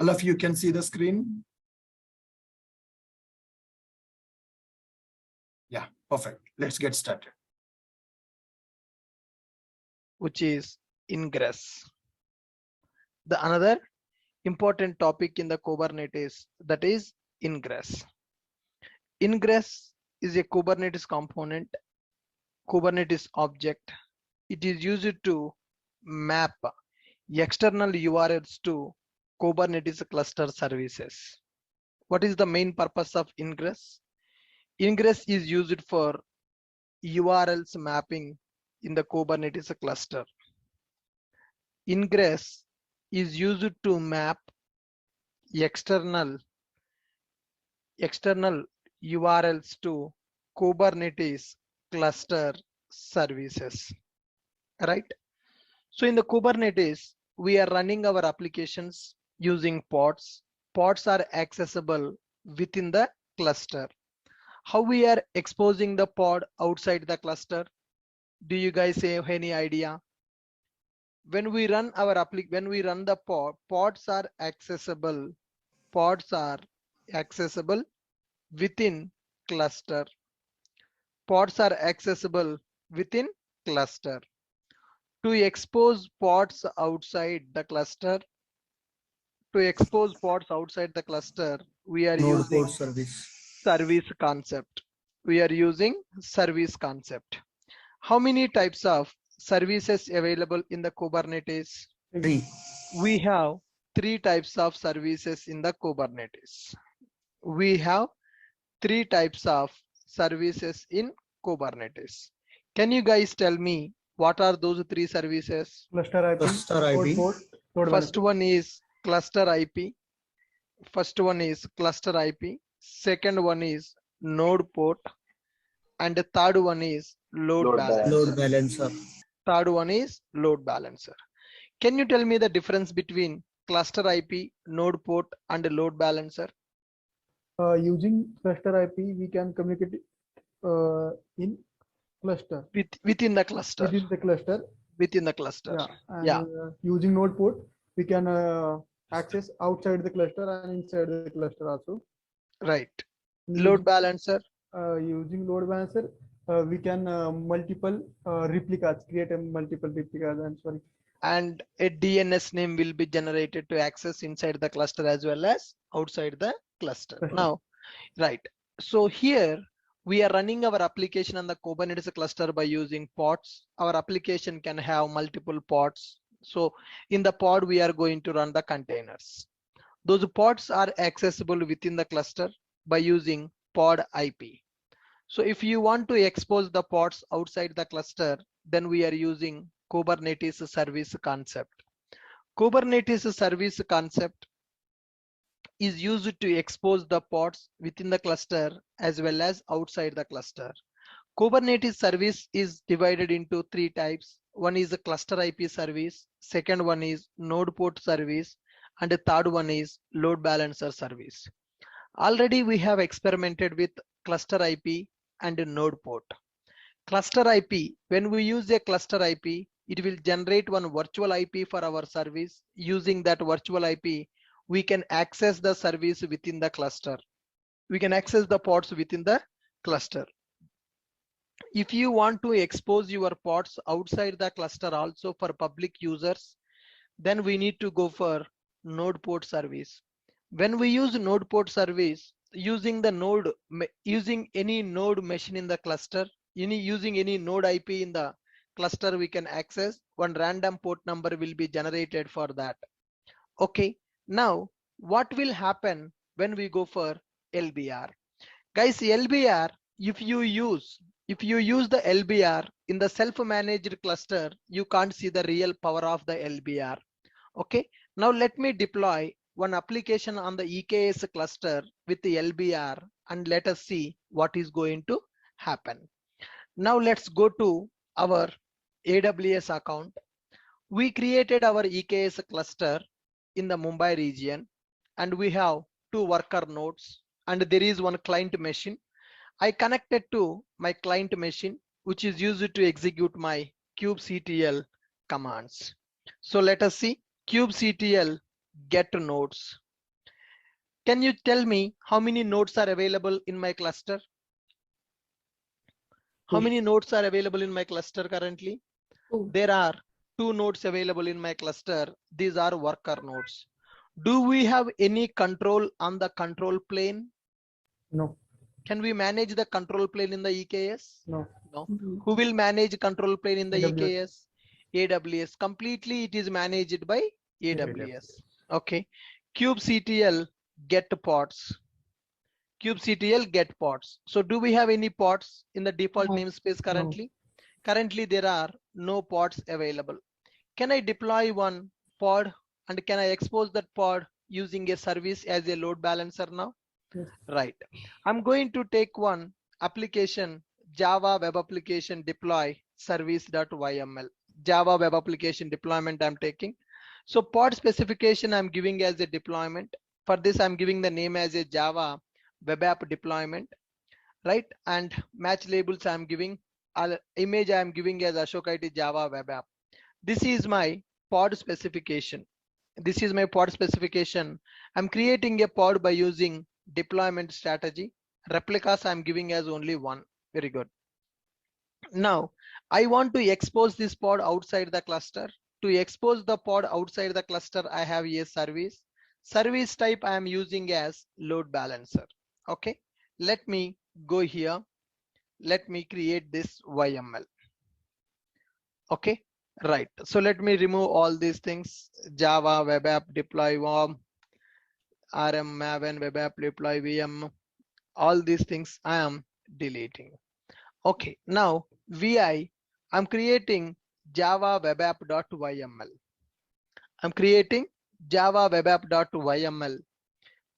All of you can see the screen. Yeah, perfect. Let's get started. Which is ingress. The another important topic in the Kubernetes, that is ingress. Ingress is a Kubernetes component, Kubernetes object. It is used to map external URLs to Kubernetes cluster services. What is the main purpose of ingress? Ingress is used for URLs mapping in the Kubernetes cluster. Ingress is used to map external URLs to Kubernetes cluster services, right? So in the Kubernetes, we are running our applications using pods. Pods are accessible within the cluster. How we are exposing the pod outside the cluster? Do you guys have any idea? When we run the pods are accessible. Pods are accessible within cluster. Pods are accessible within cluster. To expose pods outside the cluster, we are Node using port service. service concept. We are using service concept. How many types of services available in the Kubernetes? 3. We have 3 types of services in the Kubernetes. We have 3 types of services in Kubernetes. Can you guys tell me what are those 3 services? Cluster IP. Cluster IP. Load First one is cluster IP. Second one is node port. And the third one is load balancer. Load balancer. Third one is load balancer. Can you tell me the difference between cluster IP, node port, and load balancer? Using cluster IP, we can communicate in cluster. Within the cluster. Within the cluster. Yeah. And using node port, we can access outside the cluster and inside the cluster also. Right. Load balancer. Using load balancer, we can create multiple replicas. And a DNS name will be generated to access inside the cluster as well as outside the cluster. Now, right. So here we are running our application on the Kubernetes cluster by using pods. Our application can have multiple pods. So in the pod, we are going to run the containers. Those pods are accessible within the cluster by using pod IP. So if you want to expose the pods outside the cluster, then we are using Kubernetes service concept. Kubernetes service concept is used to expose the pods within the cluster as well as outside the cluster. Kubernetes service is divided into 3 types. One is a cluster IP service, second one is node port service, and the third one is load balancer service. Already we have experimented with cluster IP and node port. Cluster IP, when we use a cluster IP, it will generate one virtual IP for our service. Using that virtual IP, we can access the service within the cluster. We can access the pods within the cluster. If you want to expose your pods outside the cluster also for public users, then we need to go for node port service. When we use node port service, using any node machine in the cluster, using any node IP in the cluster, we can access one random port number will be generated for that. Okay, now what will happen when we go for LBR? Guys, LBR, if you use the LBR in the self-managed cluster, you can't see the real power of the LBR. Okay, now let me deploy one application on the EKS cluster with the LBR and let us see what is going to happen. Now let's go to our AWS account. We created our EKS cluster in the Mumbai region and we have 2 worker nodes and there is one client machine. I connected to my client machine, which is used to execute my kubectl commands. So let us see kubectl get nodes. Can you tell me how many nodes are available in my cluster? How many nodes are available in my cluster currently? There are 2 nodes available in my cluster. These are worker nodes. Do we have any control on the control plane? No. Can we manage the control plane in the EKS? No. No. Who will manage control plane in the AWS. EKS? AWS. Completely it is managed by AWS. Okay. kubectl get pods. kubectl get pods. So do we have any pods in the default No. namespace currently? Currently there are no pods available. Can I deploy one pod and can I expose that pod using a service as a load balancer now? Yes. Right. I'm going to take one application, Java web application deploy service.yml. Java web application deployment I'm taking. So pod specification I'm giving as a deployment. For this I'm giving the name as a Java web app deployment, right? And match labels I'm giving, image I'm giving as Ashok IT Java web app. This is my pod specification. This is my pod specification. I'm creating a pod by using deployment strategy. Replicas I'm giving as only one. Very good. Now I want to expose this pod outside the cluster. To expose the pod outside the cluster, I have a service. Service type I am using as load balancer. Okay. Let me go here. Let me create this YML. Okay. Right. So let me remove all these things. Java web app deploy warm, RM Maven web app deploy VM. All these things I am deleting. Okay. Now VI, I'm creating Java web app.yml. I'm creating Java web app.yml.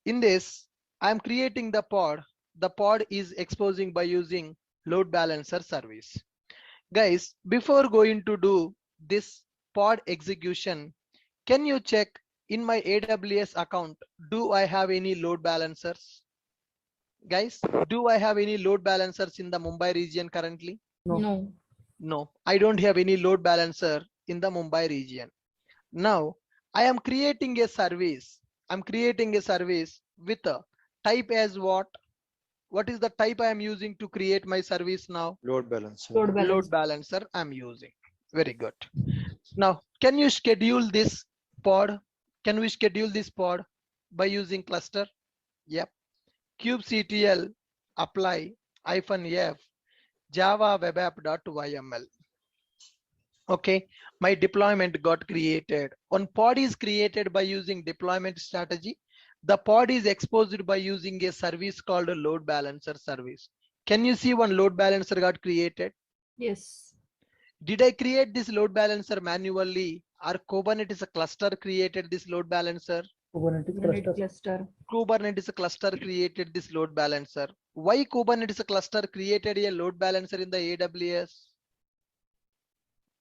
In this, I'm creating the pod. The pod is exposing by using load balancer service. Guys, before going to do this pod execution, can you check in my AWS account, do I have any load balancers? Guys, do I have any load balancers in the Mumbai region currently? No. No, I don't have any load balancer in the Mumbai region. Now, I am creating a service. I'm creating a service with a type as what? What is the type I am using to create my service now? Load balancer. Load balancer I'm using. Very good. Now, can you schedule this pod? Can we schedule this pod by using cluster? Yep. kubectl apply -f java web app.yml. Okay, my deployment got created. One pod is created by using deployment strategy. The pod is exposed by using a service called a load balancer service. Can you see one load balancer got created? Yes. Did I create this load balancer manually or Kubernetes cluster created this load balancer? Kubernetes Cluster. Kubernetes cluster created this load balancer. Why Kubernetes cluster created a load balancer in the AWS?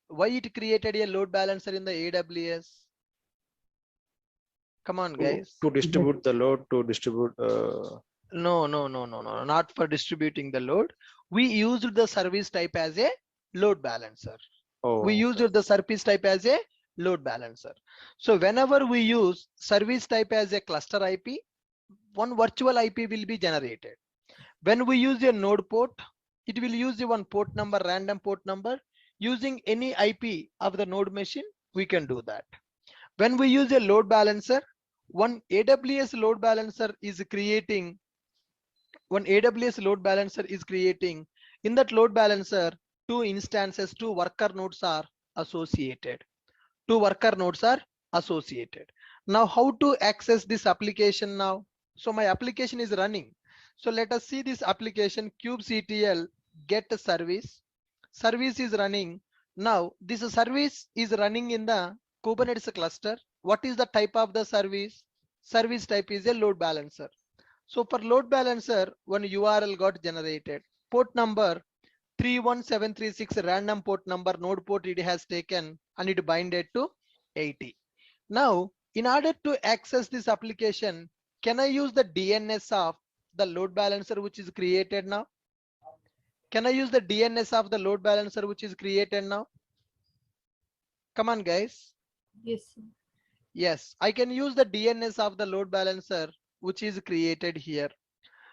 Why it created a load balancer in the AWS? Come on, guys. To distribute the load, to distribute. No, not for distributing the load. We used the service type as a load balancer. We used the service type as a load balancer. So whenever we use service type as a cluster IP, one virtual IP will be generated. When we use a node port, it will use the one port number, random port number. Using any IP of the node machine, we can do that. When we use a load balancer, one AWS load balancer is creating. In that load balancer, two instances, two worker nodes are associated. Now, how to access this application now? So my application is running. So let us see this application kubectl get a service. Service is running. Now this service is running in the Kubernetes cluster. What is the type of the service? Service type is a load balancer. So for load balancer, one URL got generated. Port number 31736 random port number, node port it has taken and it binded to 80. Now, in order to access this application, can I use the DNS of the load balancer which is created now? Can I use the DNS of the load balancer which is created now? Come on, guys. Yes. Yes, I can use the DNS of the load balancer which is created here.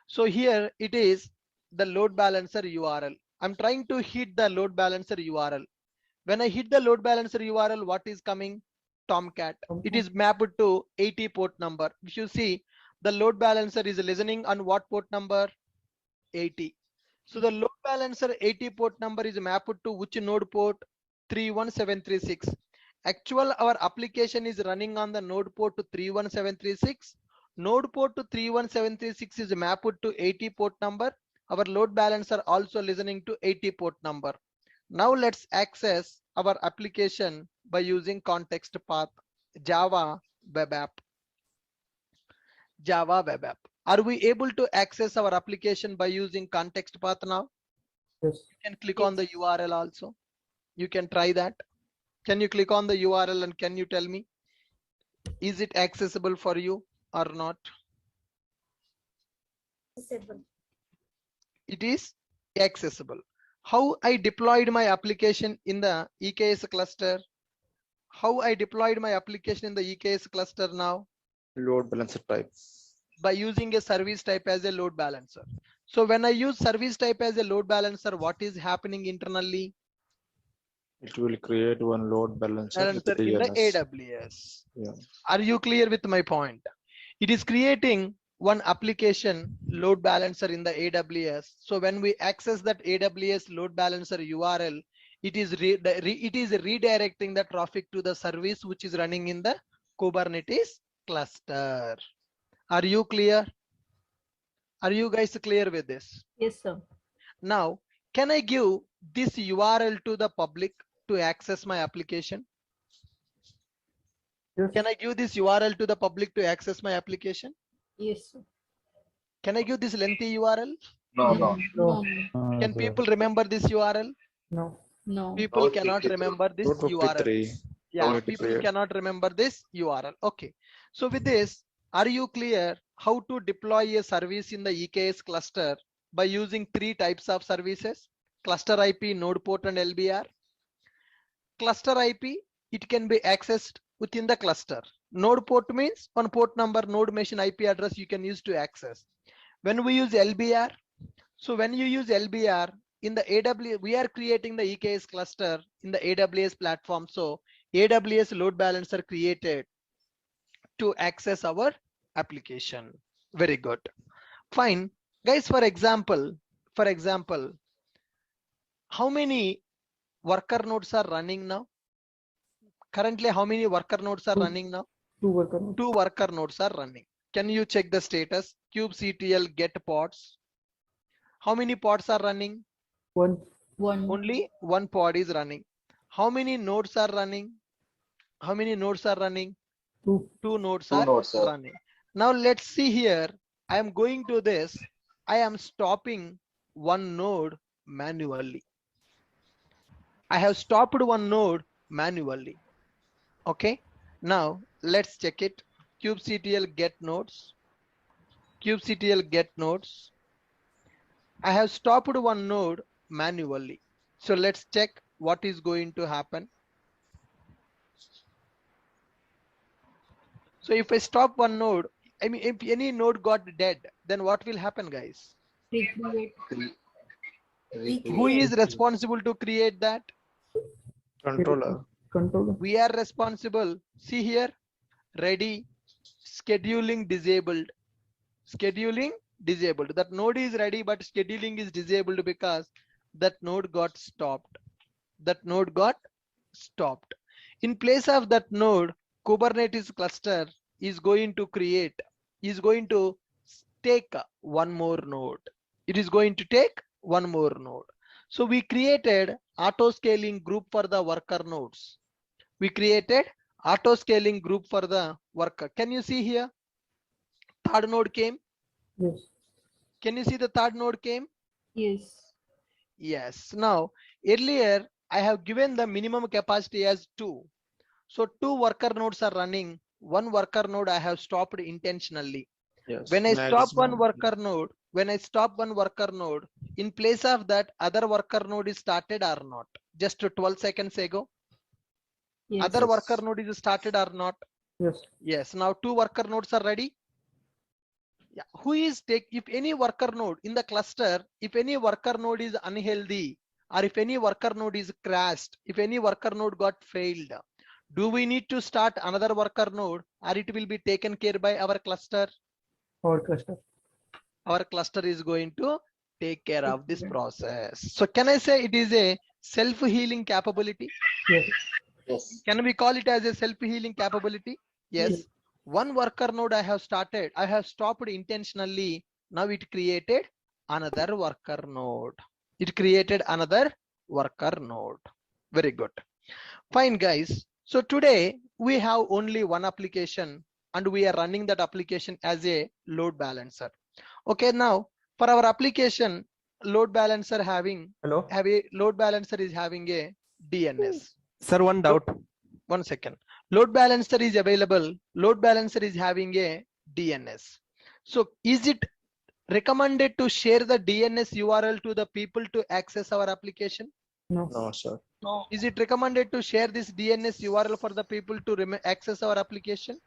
So here it is the load balancer URL. I'm trying to hit the load balancer URL. When I hit the load balancer URL, what is coming? Tomcat. It is mapped to 80 port number. If you see, the load balancer is listening on what port number? 80. So the load balancer 80 port number is mapped to which node port? 31736. Actual our application is running on the node port to 31736. Node port to 31736 is mapped to 80 port number. Our load balancer also listening to 80 port number. Now let's access our application by using context path. Java web app. Java web app. Are we able to access our application by using context path now? Yes. You can click on the URL also. You can try that. Can you click on the URL and can you tell me, is it accessible for you or not? It is accessible. How I deployed my application in the EKS cluster? How I deployed my application in the EKS cluster now? Load balancer type. By using a service type as a load balancer. So when I use service type as a load balancer, what is happening internally? It will create one load balancer with In the DNS. AWS. Yeah. Are you clear with my point? It is creating one application load balancer in the AWS. So when we access that AWS load balancer URL, it is redirecting the traffic to the service which is running in the Kubernetes cluster. Are you clear? Are you guys clear with this? Yes, sir. Now, can I give this URL to the public to access my application? Yes. Can I give this URL to the public to access my application? Yes, sir. Can I give this lengthy URL? No, no. No. Can people remember this URL? No. No. People cannot remember this Route URL. 53. Yeah, Don't people create. cannot remember this URL. Okay. So with this, are you clear how to deploy a service in the EKS cluster by using 3 types of services? Cluster IP, node port, and LBR. Cluster IP, it can be accessed within the cluster. Node port means one port number, node machine IP address you can use to access. When we use LBR, so when you use LBR in the AWS, we are creating the EKS cluster in the AWS platform. So AWS load balancer created to access our application. Very good. Fine. Guys, for example, how many worker nodes are running now? Currently, how many worker nodes are running now? 2 worker nodes. 2 worker nodes are running. Can you check the status? kubectl get pods. How many pods are running? 1. Only 1 pod is running. How many nodes are running? How many nodes are running? 2. 2 nodes are running. Now let's see here. I am going to this. I am stopping 1 node manually. I have stopped 1 node manually. Okay. Now let's check it. kubectl get nodes. kubectl get nodes. I have stopped 1 node manually. So let's check what is going to happen. So if I stop 1 node, I mean, if any node got dead, then what will happen, guys? Recreate. Who is responsible to create that? Controller. Controller. We are responsible. See here, ready, scheduling disabled. Scheduling disabled. That node is ready, but scheduling is disabled because that node got stopped. That node got stopped. In place of that node, Kubernetes cluster is going to create, is going to take 1 more node. It is going to take 1 more node. So we created auto scaling group for the worker nodes. We created auto scaling group for the worker. Can you see here? 3rd node came. Yes. Can you see the 3rd node came? Yes. Yes. Now, earlier I have given the minimum capacity as 2. So 2 worker nodes are running. 1 worker node I have stopped intentionally. Yes. When I stop maximum. 1 worker node, in place of that, other worker node is started or not? Just 12 seconds ago, Yes. other worker node is started or not? Yes. Yes. Now 2 worker nodes are ready. Yeah, who is take if any worker node in the cluster, if any worker node is unhealthy, or if any worker node is crashed, if any worker node got failed, do we need to start another worker node, or it will be taken care by our cluster? Our cluster. Our cluster is going to take care of this process. So can I say it is a self-healing capability? Yes. Yes. Can we call it as a self-healing capability? Yes. One worker node I have started, I have stopped intentionally. Now it created another worker node. It created another worker node. Very good. Fine, guys. So today we have only one application and we are running that application as a load balancer. Okay, now for our application, load balancer Hello, load balancer is having a DNS. sir. One doubt. One second. Load balancer is available. Load balancer is having a DNS. So is it recommended to share the DNS URL to the people to access our application? No. No, sir. Is it recommended to share this DNS URL for the people to access our application?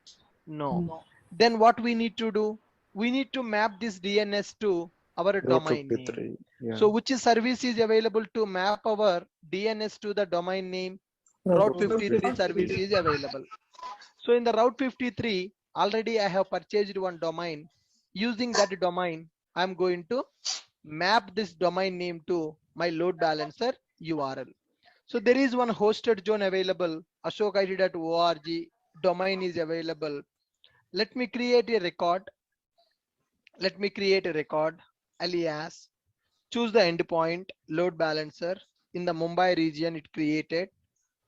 No. Then what we need to do? We need to map this DNS to our Route domain name. 53. Yeah. So which service is available to map our DNS to the domain name? Route 53 service is available. So in the Route 53, already I have purchased one domain. Using that domain, I'm going to map this domain name to my load balancer URL. So there is one hosted zone available, ashokit.org, domain is available. Let me create a record. Let me create a record, alias, choose the endpoint, load balancer. In the Mumbai region, it created.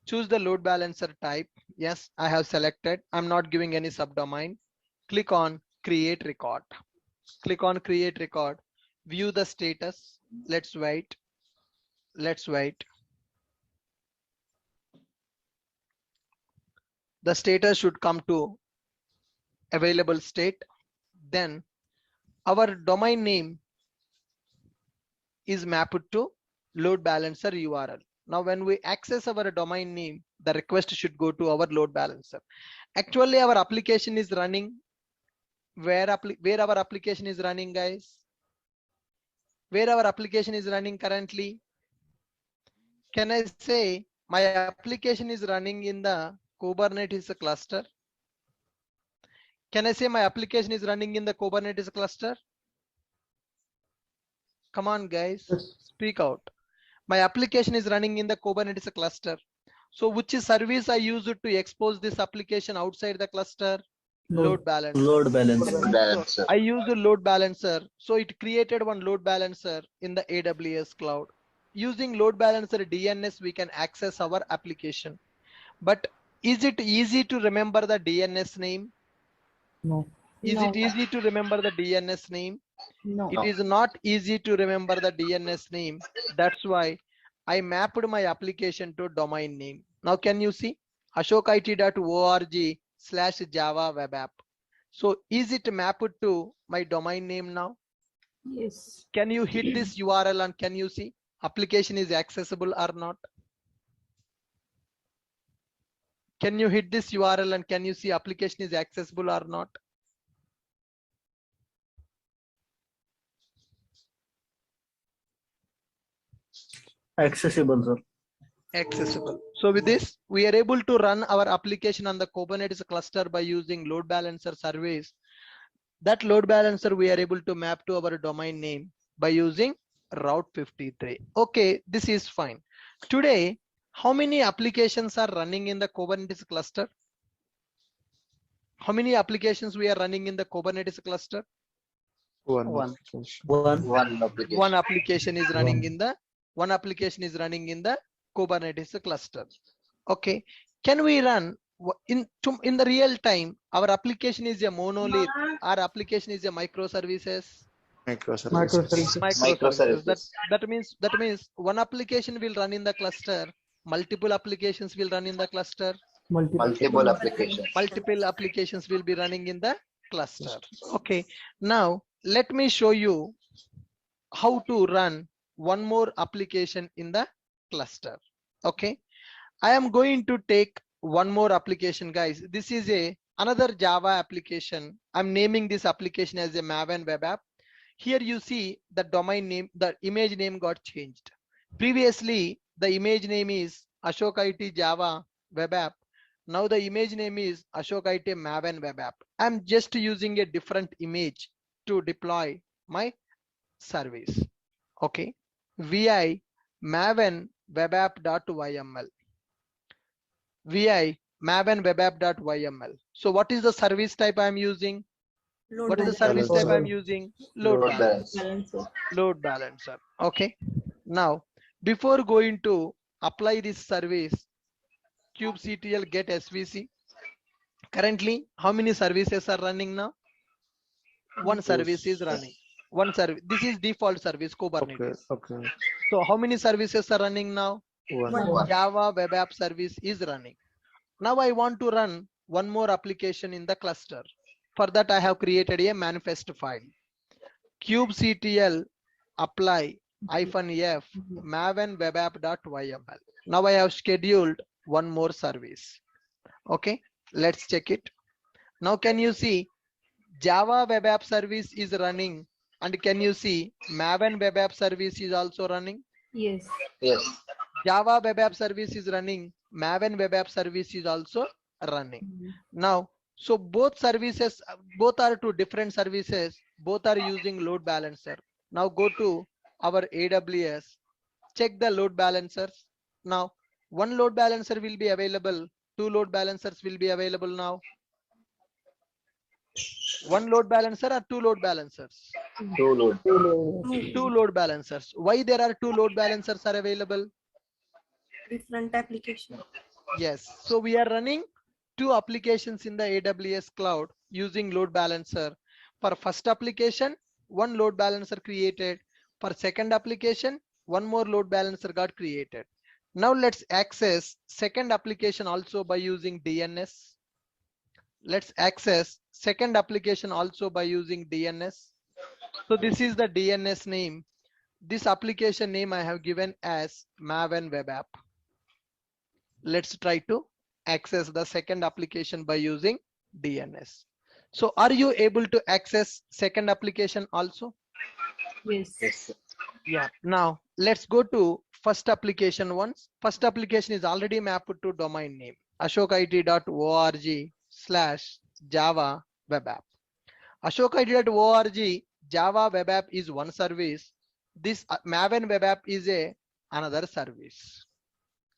Choose the load balancer type. Yes, I have selected. I'm not giving any subdomain. Click on create record. Click on create record. View the status. Let's wait. Let's wait. The status should come to available state. Then our domain name is mapped to load balancer URL. Now when we access our domain name, the request should go to our load balancer. Actually our application is running where our application is running, guys? Where our application is running currently? Can I say my application is running in the Kubernetes cluster? Can I say my application is running in the Kubernetes cluster? Come on, guys, speak out. My application is running in the Kubernetes cluster. So which service I use to expose this application outside the cluster? Load balancer. Load balancer. Balancer. I use a load balancer. So it created one load balancer in the AWS cloud. Using load balancer DNS, we can access our application. But is it easy to remember the DNS name? No. Is it easy to remember the DNS name? No. It is not easy to remember the DNS name. That's why I mapped my application to domain name. Now can you see ashokit.org/Java web app. So is it mapped to my domain name now? Yes. Can you hit this URL and can you see application is accessible or not? Can you hit this URL and can you see application is accessible or not? Accessible, sir. Accessible. So with this, we are able to run our application on the Kubernetes cluster by using load balancer service. That load balancer we are able to map to our domain name by using Route 53. Okay, this is fine. Today, how many applications are running in the Kubernetes cluster? How many applications we are running in the Kubernetes cluster? One. One. application. One application. One application is running in the Kubernetes cluster. Okay, can we run in the real time? Our application is a monolith. Our application is a microservices. Microservices. Microservices. That means one application will run in the cluster. Multiple applications will run in the cluster. Multiple applications. Multiple applications will be running in the cluster. Okay, now let me show you how to run one more application in the cluster. Okay, I am going to take one more application, guys. This is a another Java application. I'm naming this application as a Maven web app. Here you see the domain name, the image name got changed. Previously, the image name is Ashok IT Java web app. Now the image name is Ashok IT Maven web app. I'm just using a different image to deploy my service. Okay. VI Maven web app.yml. VI Maven web app.yml. So what is the service type I'm using? What is the service type I'm using? Load Load balancer. Balancer. Load balancer. Okay. Now, before going to apply this service, kubectl get svc. Currently, how many services are running now? One service is running. One service. This is default service Kubernetes. Okay. So how many services are running now? One. Java web app service is running. Now I want to run one more application in the cluster. For that, I have created a manifest file. kubectl apply -f maven web app.yml. Now I have scheduled one more service. Okay, let's check it. Now can you see Java web app service is running, and can you see Maven web app service is also running? Yes. Yes. Java web app service is running, Maven web app service is also running. Now, so both services, both are two different services, both are using load balancer. Now go to our AWS, check the load balancers. Now, one load balancer will be available, two load balancers will be available now. One load balancer or two load balancers? Two load. Two load balancers. Why there are two load balancers are available? Different application. Yes, so we are running two applications in the AWS cloud using load balancer. For first application, one load balancer created. For second application, one more load balancer got created. Now let's access second application also by using DNS. Let's access second application also by using DNS. So this is the DNS name. This application name I have given as Maven web app. Let's try to access the second application by using DNS. So are you able to access second application also? Yes. Yes. Yeah. Now let's go to first application once. First application is already mapped to domain name ashokit.org/Java web app. ashokit.org Java web app is one service. This Maven web app is another service.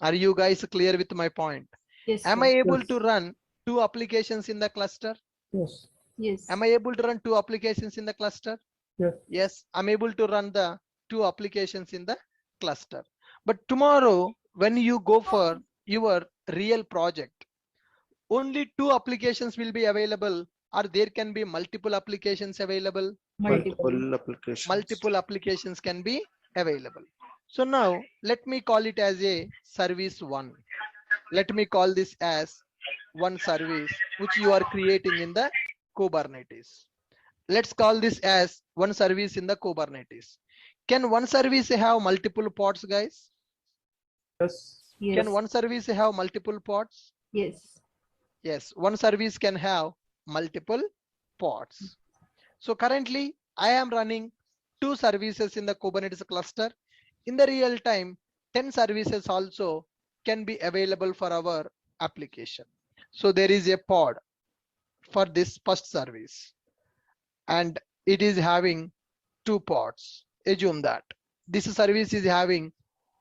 Are you guys clear with my point? Yes. Am sir. I able Yes. to run two applications in the cluster? Yes. Yes. Am I able to run two applications in the cluster? Yes. Yes, I'm able to run the two applications in the cluster. But tomorrow, when you go for your real project, only two applications will be available, or there can be multiple applications available. Multiple applications. Multiple applications can be available. So now let me call it as a service one. Let me call this as one service which you are creating in the Kubernetes. Let's call this as one service in the Kubernetes. Can one service have multiple pods, guys? Yes. Yes. Can one service have multiple pods? Yes. Yes, one service can have multiple pods. So currently I am running two services in the Kubernetes cluster. In the real time, 10 services also can be available for our application. So there is a pod for this first service, and it is having two pods. Assume that this service is having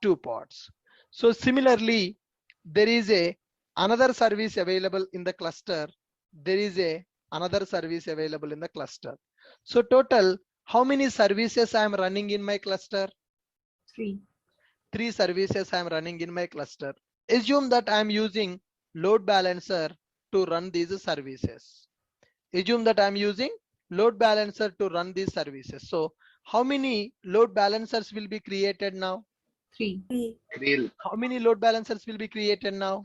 two pods. So similarly, there is another service available in the cluster. There is another service available in the cluster. So total, how many services I am running in my cluster? 3. 3 services I am running in my cluster. Assume that I am using load balancer to run these services. Assume that I am using load balancer to run these services. So how many load balancers will be created now? 3. Three. How many load balancers will be created now?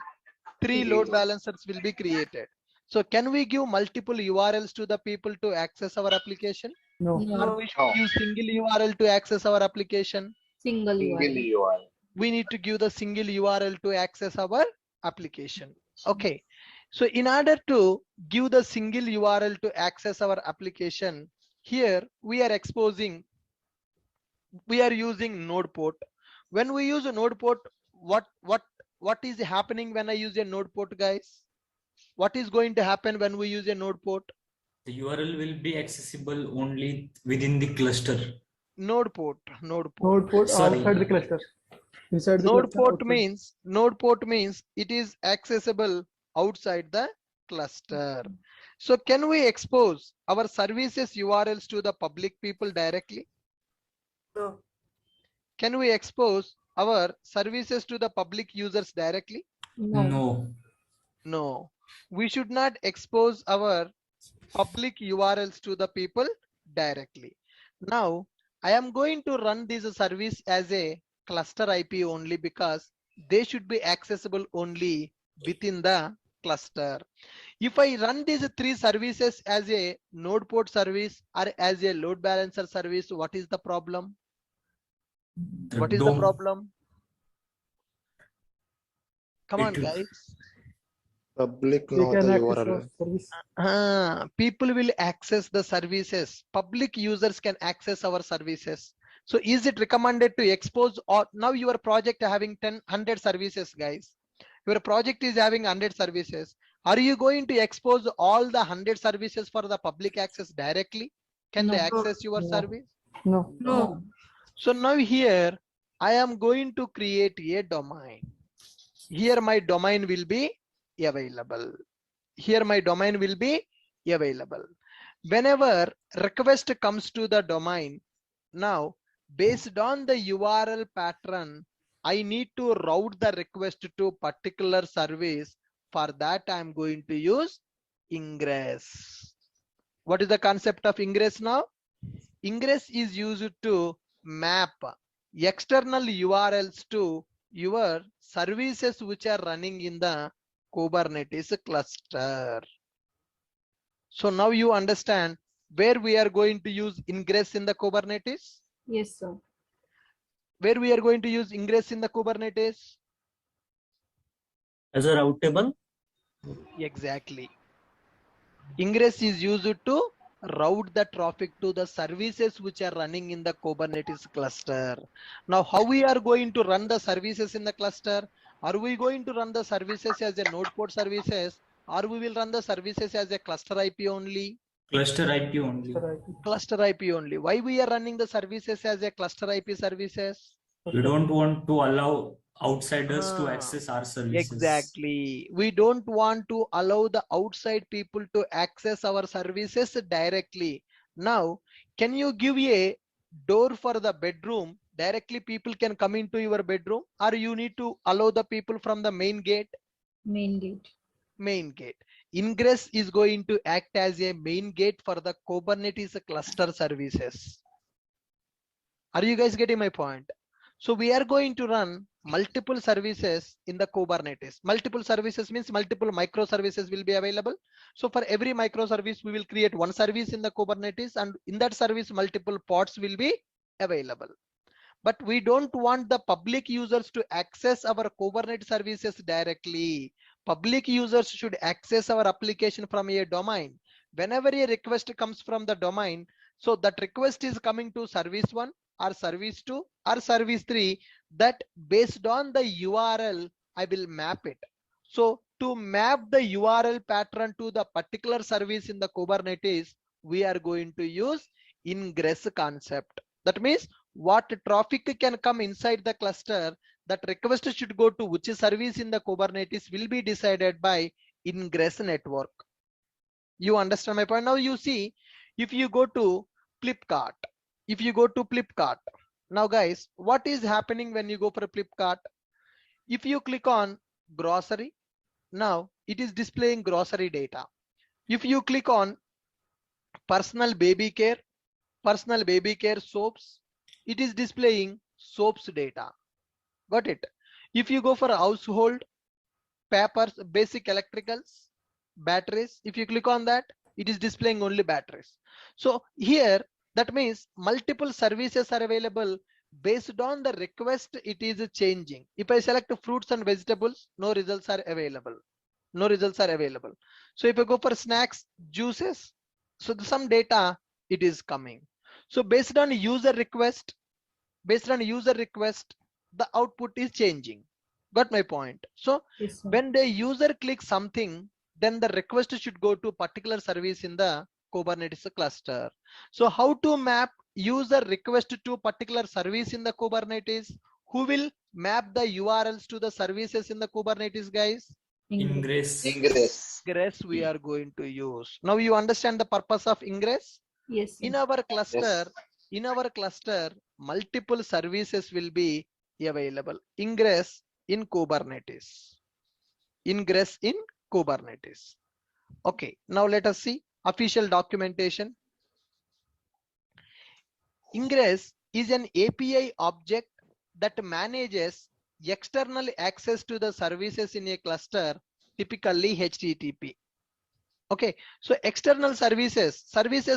3 load balancers will be created. So can we give multiple URLs to the people to access our application? No. No, we should use single URL to access our application. Single Single URL. URL. We need to give the single URL to access our application. Okay. So in order to give the single URL to access our application, here we are using node port. When we use a node port, what is happening when I use a node port, guys? What is going to happen when we use a node port? The URL will be accessible only within the cluster. Node port. Node port Sorry. outside the cluster. Inside the Node cluster, port outside. means it is accessible outside the cluster. So can we expose our services URLs to the public people directly? No. Can we expose our services to the public users directly? No. No. We should not expose our public URLs to the people directly. Now, I am going to run this service as a cluster IP only because they should be accessible only within the cluster. If I run these three services as a node port service or as a load balancer service, what is the problem? What is the problem? Come on, guys. Public They know the can access URL. our service. People will access the services. Public users can access our services. So is it recommended to expose, or now your project having 100 services, guys? Your project is having 100 services. Are you going to expose all the 100 services for the public access directly? Can they No. access your No. service? No. No. So now here I am going to create a domain. Here my domain will be available. Here my domain will be available. Whenever request comes to the domain, now based on the URL pattern, I need to route the request to particular service. For that, I'm going to use ingress. What is the concept of ingress now? Ingress is used to map external URLs to your services which are running in the Kubernetes cluster. So now you understand where we are going to use ingress in the Kubernetes? Yes, sir. Where we are going to use ingress in the Kubernetes? As a route table? Exactly. Ingress is used to route the traffic to the services which are running in the Kubernetes cluster. Now, how we are going to run the services in the cluster? Are we going to run the services as a node port services, or we will run the services as a cluster IP only? Cluster IP only. Cluster IP only. Why we are running the services as a cluster IP services? We don't want to allow outsiders to Ah, access our services. Exactly. We don't want to allow the outside people to access our services directly. Now, can you give a door for the bedroom? Directly people can come into your bedroom, or you need to allow the people from the main gate? Main gate. Main gate. Ingress is going to act as a main gate for the Kubernetes cluster services. Are you guys getting my point? So we are going to run multiple services in the Kubernetes. Multiple services means multiple microservices will be available. So for every microservice, we will create one service in the Kubernetes, and in that service, multiple pods will be available. But we don't want the public users to access our Kubernetes services directly. Public users should access our application from a domain. Whenever a request comes from the domain, so that request is coming to service 1 or service 2 or service 3, that based on the URL, I will map it. So to map the URL pattern to the particular service in the Kubernetes, we are going to use ingress concept. That means what traffic can come inside the cluster, that request should go to which service in the Kubernetes will be decided by ingress network. You understand my point? Now you see, if you go to Flipkart, now guys, what is happening when you go for Flipkart? If you click on grocery, now it is displaying grocery data. If you click on personal baby care soaps, it is displaying soaps data. Got it? If you go for household, papers, basic electricals, batteries, if you click on that, it is displaying only batteries. So here, that means multiple services are available. Based on the request, it is changing. If I select fruits and vegetables, no results are available. no results are available. So if I go for snacks, juices, so some data it is coming. So based on user request, the output is changing. Got my point? So Yes, sir. when the user clicks something, then the request should go to a particular service in the Kubernetes cluster. So how to map user request to particular service in the Kubernetes? Who will map the URLs to the services in the Kubernetes, guys? Ingress. Ingress we are going to use. Now you understand the purpose of ingress? Yes, sir. In our cluster, multiple services will be available. Ingress in Kubernetes. Okay, now let us see official documentation. Ingress is an API object that manages external access to the services in a cluster, typically HTTP. Okay, so external services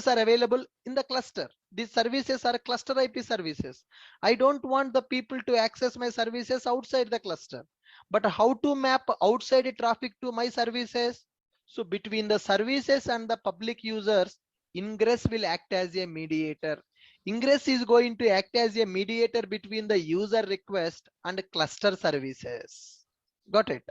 are available in the cluster. These services are cluster IP services. I don't want the people to access my services outside the cluster. But how to map outside traffic to my services? So between the services and the public users, Ingress will act as a mediator. Ingress is going to act as a mediator between the user request and cluster services. Got it?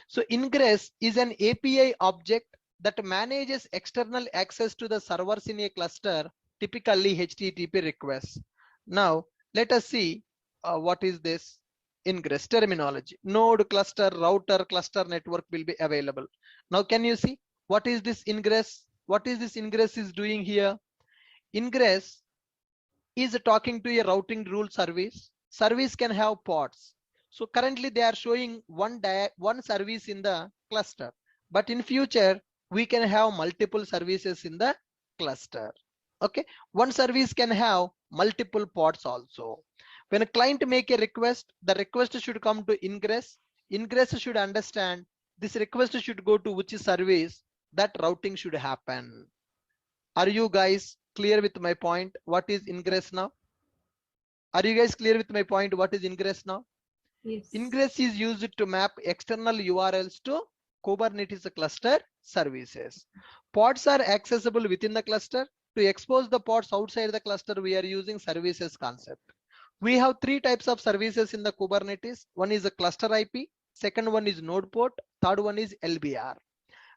So Ingress is an API object that manages external access to the servers in a cluster, typically HTTP requests. Now let us see what is this ingress terminology. Node, cluster, router, cluster network will be available. Now can you see what is this ingress? What is this ingress is doing here? Ingress is talking to a routing rule service. Service can have pods. So currently they are showing one service in the cluster, but in future we can have multiple services in the cluster. Okay, one service can have multiple pods also. When a client make a request, the request should come to ingress. Ingress should understand this request should go to which service, that routing should happen. Are you guys clear with my point? What is ingress now? Are you guys clear with my point? What is ingress now? Yes. Ingress is used to map external URLs to Kubernetes cluster services. Pods are accessible within the cluster. To expose the pods outside the cluster, we are using services concept. We have three types of services in the Kubernetes. One is a cluster IP, second one is node port, third one is LBR.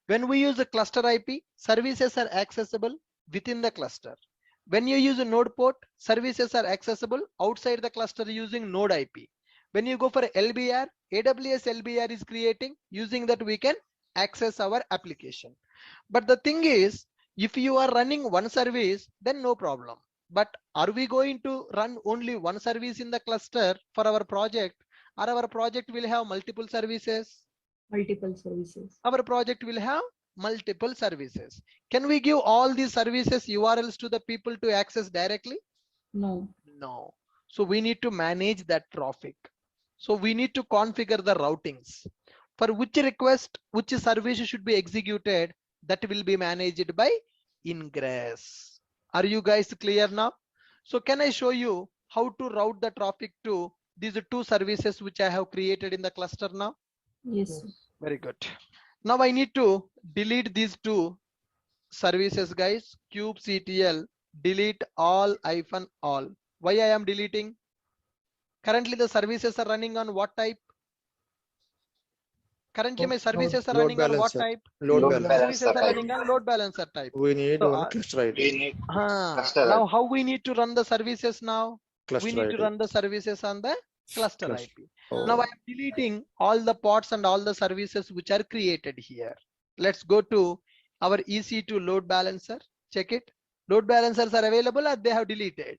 When we use a cluster IP, services are accessible within the cluster. When you use a node port, services are accessible outside the cluster using node IP. When you go for LBR, AWS LBR is creating, using that we can access our application. But the thing is, if you are running one service, then no problem. But are we going to run only one service in the cluster for our project, or our project will have multiple services? Multiple services. Our project will have multiple services. Can we give all these services URLs to the people to access directly? No. No. So we need to manage that traffic. So we need to configure the routings. For which request, which service should be executed, that will be managed by ingress. Are you guys clear now? So can I show you how to route the traffic to these two services which I have created in the cluster now? Yes. Sir. Very good. Now I need to delete these two services, guys. kubectl delete all -all. Why I am deleting? Currently the services are running on what type? Currently my services are Load running on what balancer. type? Load Load balancer. Services balancer are type. running on load balancer type. We need So, one cluster ID. We need cluster now IP. how we need to run the services now? Cluster We need ID. to run the services on the cluster Cluster. IP. Oh. Now I am deleting all the pods and all the services which are created here. Let's go to our EC2 load balancer. Check it. Load balancers are available or they have deleted?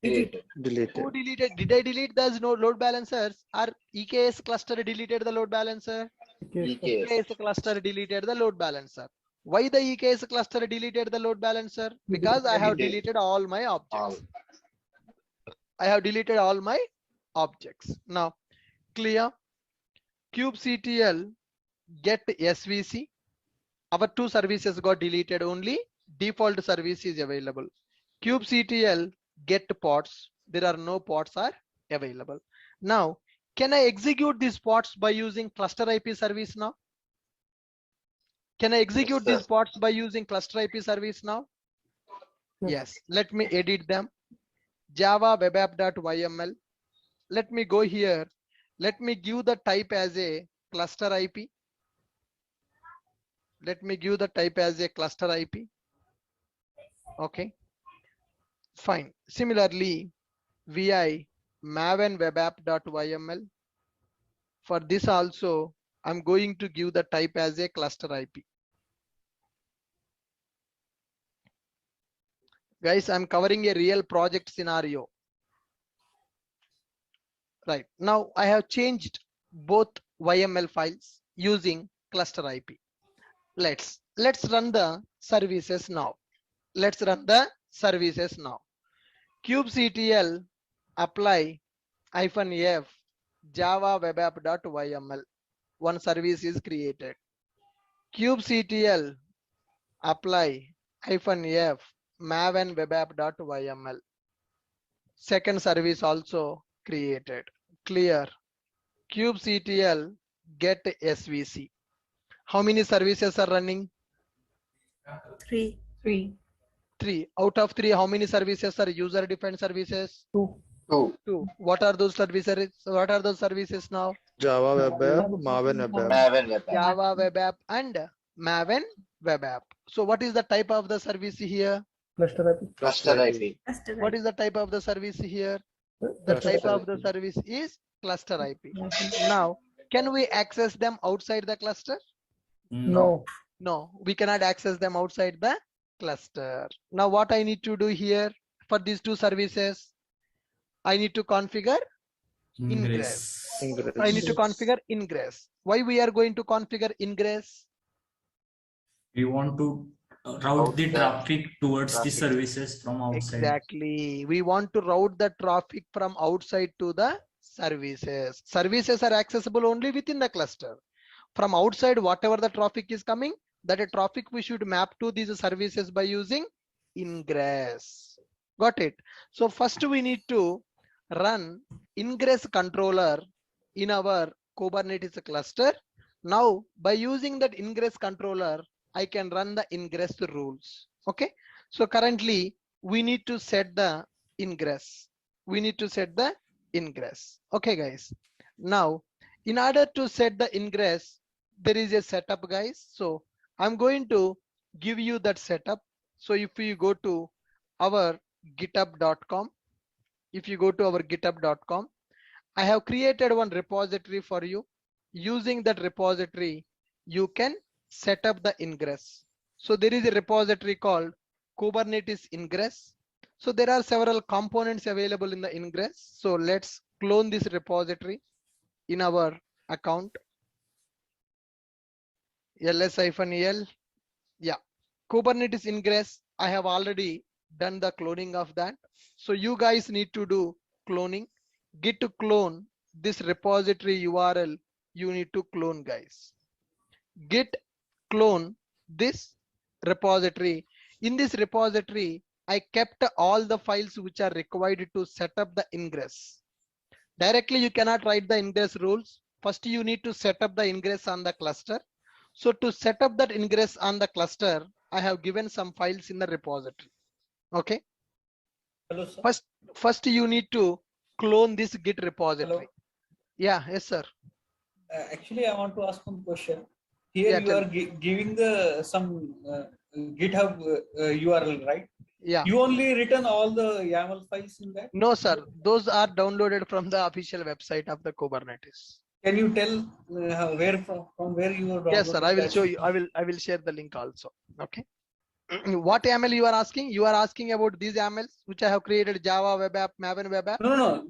Deleted. Deleted. Who deleted? Did I delete those load balancers? Or EKS cluster deleted the load balancer? EKS. EKS cluster deleted the load balancer. Why the EKS cluster deleted the load balancer? Because I have deleted all my objects. I have deleted all my objects. Now, clear. kubectl get SVC. Our two services got deleted, only default service is available. kubectl get pods. There are no pods are available. Now, can I execute these pods by using cluster IP service now? Can I execute sir. these pods by using cluster IP service now? Yes. Yes. Let me edit them. Java web app.yml. Let me go here. Let me give the type as a cluster IP. Let me give the type as a cluster IP. Okay. Fine. Similarly, vi maven web app.yml. For this also, I'm going to give the type as a cluster IP. Guys, I'm covering a real project scenario. Right. Now I have changed both YML files using cluster IP. Let's run the services now. Let's run the services now. kubectl apply -f java web app.yml. One service is created. kubectl apply -f maven web app.yml. Second service also created. Clear. kubectl get svc. How many services are running? 3. 3. 3. Out of 3, how many services are user defined services? 2. 2. 2. What are those services? What are those services now? Java web app, Maven web app. Maven web app. Java web app and maven web app. So what is the type of the service here? Cluster IP. Cluster IP. Cluster What IP. is the type of the service here? The Cluster type of IP. the service is cluster IP. Now, can we access them outside the cluster? No. No, we cannot access them outside the cluster. Now what I need to do here for these two services, I need to configure ingress. I need to configure ingress. Why we are going to configure ingress? We want to route the Outside. traffic towards the Traffic. services from outside. Exactly. We want to route the traffic from outside to the services. Services are accessible only within the cluster. From outside, whatever the traffic is coming, that a traffic we should map to these services by using ingress. Got it? So first we need to run ingress controller in our Kubernetes cluster. Now by using that ingress controller, I can run the ingress rules. Okay. So currently we need to set the ingress. We need to set the ingress. Okay, guys. Now, in order to set the ingress, there is a setup, guys. So I'm going to give you that setup. So if you go to our github.com, if you go to our github.com, I have created one repository for you. Using that repository, you can set up the ingress. So there is a repository called Kubernetes ingress. So there are several components available in the ingress. So let's clone this repository in our account. ls-l. Yeah, Kubernetes ingress. I have already done the cloning of that. So you guys need to do cloning. Git to clone this repository URL. You need to clone, guys. Git clone this repository. In this repository, I kept all the files which are required to set up the ingress. Directly, you cannot write the ingress rules. First, you need to set up the ingress on the cluster. So to set up that ingress on the cluster, I have given some files in the repository. Okay. Hello, sir. First you need to clone this Git repository. Hello. Yeah, yes, sir. Actually, I want to ask one question. Here Yeah, you tell are giving the some GitHub URL, right? Yeah. You only written all the YAML files in that? No, sir. Those are downloaded from the official website of the Kubernetes. Can you tell where from where you are? Yes, sir. I will show you. I will share the link also. Okay. What YAML you are asking? You are asking about these YAMLs which I have created: Java web app, Maven web app. No.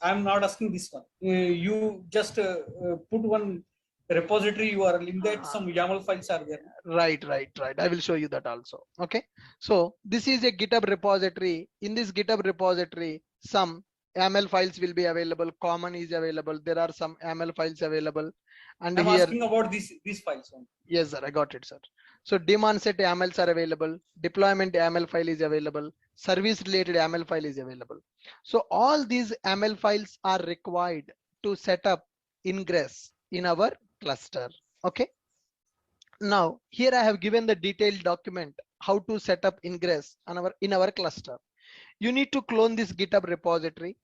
I'm not asking this one. You just put one repository URL in that. Some YAML files are there. Right. I will show you that also. Okay. So this is a GitHub repository. In this GitHub repository, some YAML files will be available. Common is available. There are some YAML files available. And I'm here, asking about these files only. Yes, sir. I got it, sir. So daemon set YAMLs are available. Deployment YAML file is available. Service related YAML file is available. So all these YAML files are required to set up ingress in our cluster. Okay. Now here I have given the detailed document how to set up ingress in our cluster. You need to clone this GitHub repository.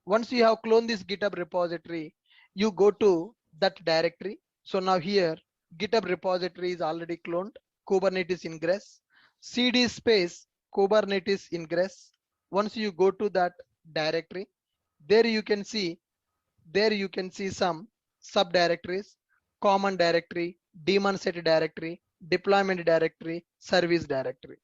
Once you have cloned this GitHub repository, you go to that directory. So now here GitHub repository is already cloned, Kubernetes ingress, cd space Kubernetes ingress. Once you go to that directory, there you can see some subdirectories, common directory, daemon set directory, deployment directory, service directory.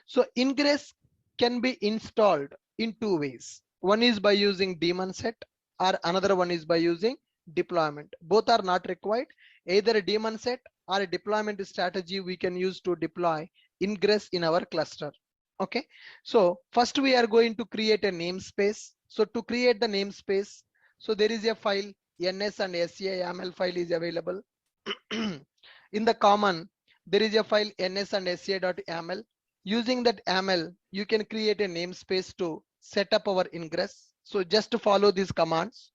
So ingress can be installed in two ways. One is by using daemon set, or another one is by using deployment. Both are not required. Either a daemon set or a deployment strategy we can use to deploy ingress in our cluster. Okay, so first we are going to create a namespace. So to create the namespace, so there is a file ns and sa YAML file is available. In the common, there is a file ns and sa.yaml. Using that YAML, you can create a namespace to set up our ingress. So just to follow these commands.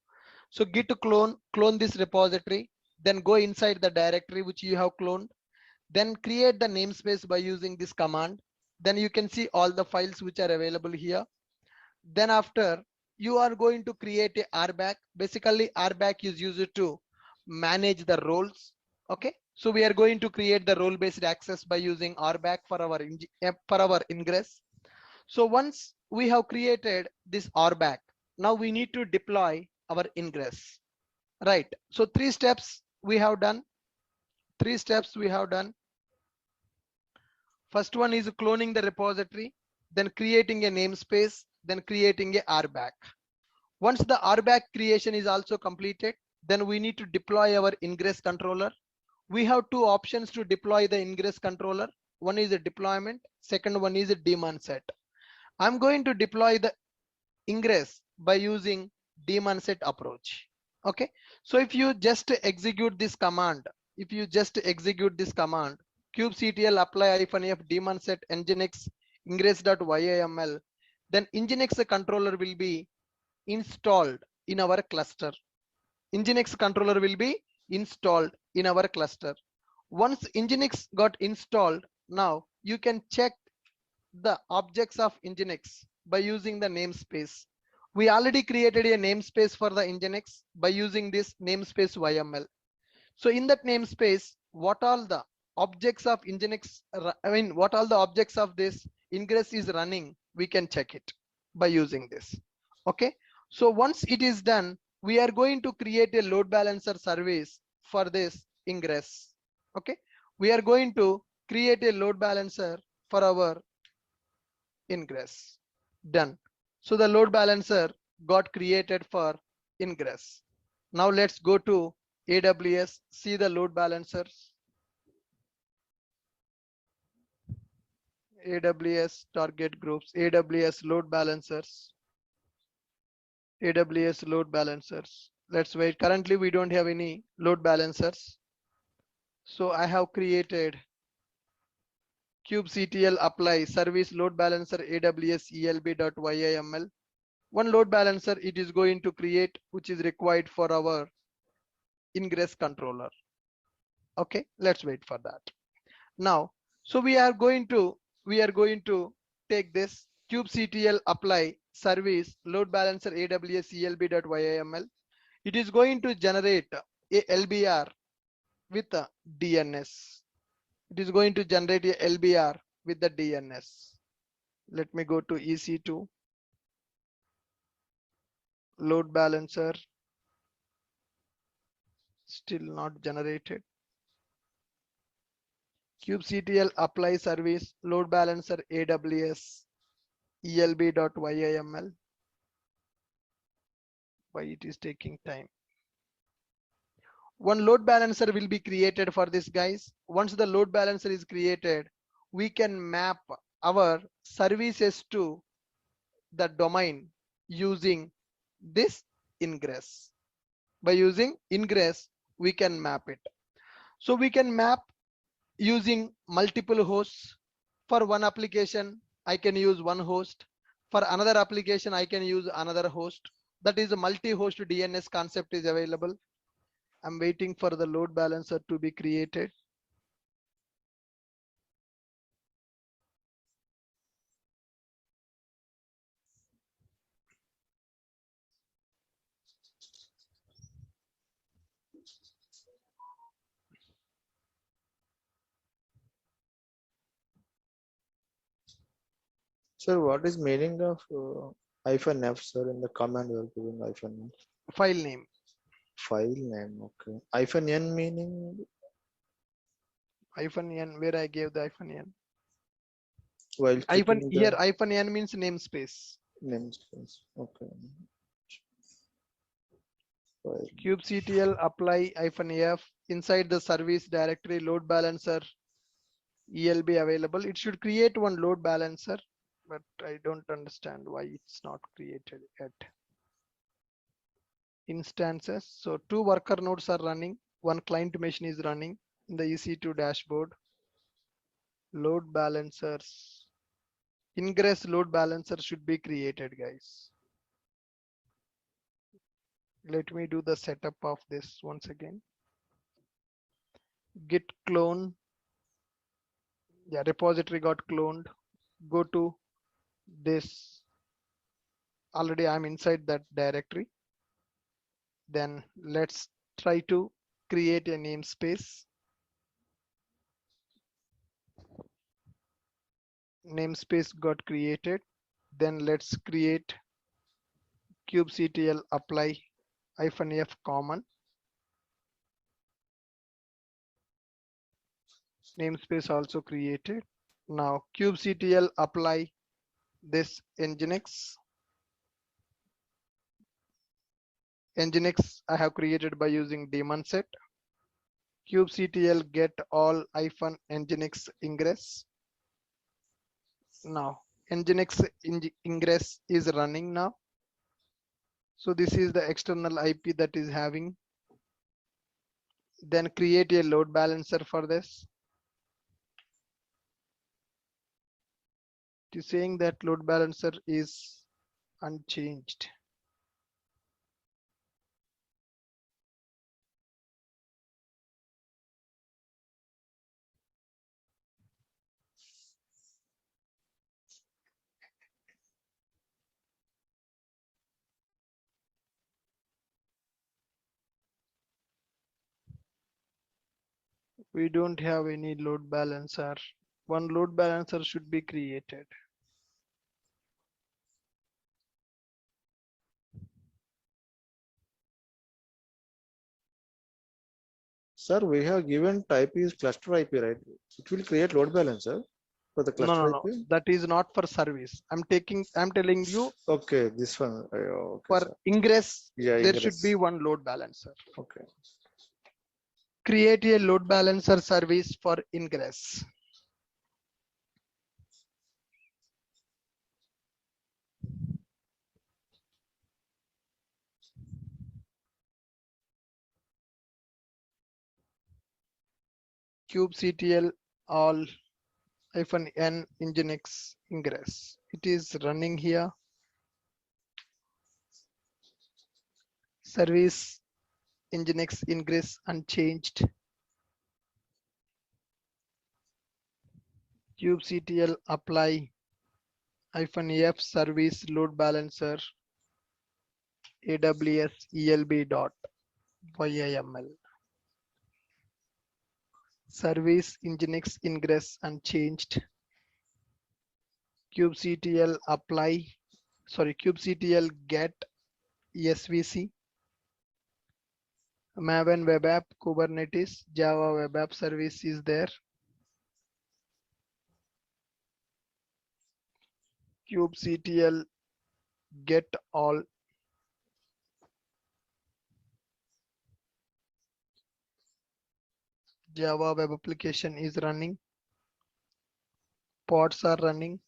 So git clone this repository, then go inside the directory which you have cloned, then create the namespace by using this command. Then you can see all the files which are available here. Then after, you are going to create a RBAC. Basically RBAC is used to manage the roles. Okay, so we are going to create the role based access by using RBAC for our ingress. So once we have created this RBAC, now we need to deploy our ingress, right? So three steps we have done. First one is cloning the repository, then creating a namespace, then creating a RBAC. Once the RBAC creation is also completed, then we need to deploy our ingress controller. We have two options to deploy the ingress controller. One is a deployment, second one is a daemon set. I'm going to deploy the ingress by using daemon set approach. Okay, so if you just execute this command, kubectl apply -f daemon set nginx ingress.yaml, then nginx controller will be installed in our cluster. Nginx controller will be installed in our cluster. Once Nginx got installed, now you can check the objects of Nginx by using the namespace. We already created a namespace for the Nginx by using this namespace YML. So in that namespace, what all the objects of Nginx, what all the objects of this ingress is running, we can check it by using this. Okay, so once it is done, we are going to create a load balancer service for this ingress. Okay, we are going to create a load balancer for our ingress. Done. So the load balancer got created for ingress. Now let's go to AWS, see the load balancers. AWS target groups, AWS load balancers. AWS load balancers. Let's wait. Currently, we don't have any load balancers. So I have created kubectl apply service load balancer AWS elb.yaml. One load balancer it is going to create, which is required for our ingress controller. Okay, let's wait for that. Now, so we are going to take this kubectl apply service load balancer AWS elb.yaml. It is going to generate a LBR with a DNS. It is going to generate a LBR with the DNS. Let me go to EC2 load balancer. Still not generated. kubectl apply service load balancer AWS elb.yaml. Why it is taking time? One load balancer will be created for this, guys. Once the load balancer is created, we can map our services to the domain using this ingress. By using ingress, we can map it. So we can map using multiple hosts. For one application, I can use one host. For another application, I can use another host. That is a multi-host DNS concept is available. I'm waiting for the load balancer to be created. Sir, what is meaning of -f, sir, in the command you are giving -f? File name. File name, okay. -n meaning -n, where I gave the -n. while checking Here the -n means namespace. namespace. Okay. File. kubectl apply -f inside the service directory load balancer ELB available. It should create one load balancer, but I don't understand why it's not created yet. Instances. So 2 worker nodes are running. 1 client machine is running in the EC2 dashboard. Load balancers. Ingress load balancer should be created, guys. Let me do the setup of this once again. Git clone. Yeah, repository got cloned. Go to this. Already I'm inside that directory. Then let's try to create a namespace. Namespace got created. Then let's create kubectl apply -f common. Namespace also created. Now kubectl apply this nginx. Nginx I have created by using daemon set. kubectl get all -nginx ingress. Now nginx ingress is running now. So this is the external IP that is having. Then create a load balancer for this. It is saying that load balancer is unchanged. We don't have any load balancer. One load balancer should be created. Sir, we have given type is cluster IP, right? It will create load balancer for the cluster No. IP. That is not for service. I'm telling you Okay, this one. Okay, for sir. ingress, Yeah, there ingress. should be one load balancer. Okay. Create a load balancer service for ingress. kubectl all -n nginx ingress. It is running here. Service nginx ingress unchanged. kubectl apply -f service load balancer aws elb dot yaml. Service nginx ingress unchanged. kubectl apply, kubectl get svc maven web app kubernetes java web app service is there. kubectl get all java web application is running. Pods are running.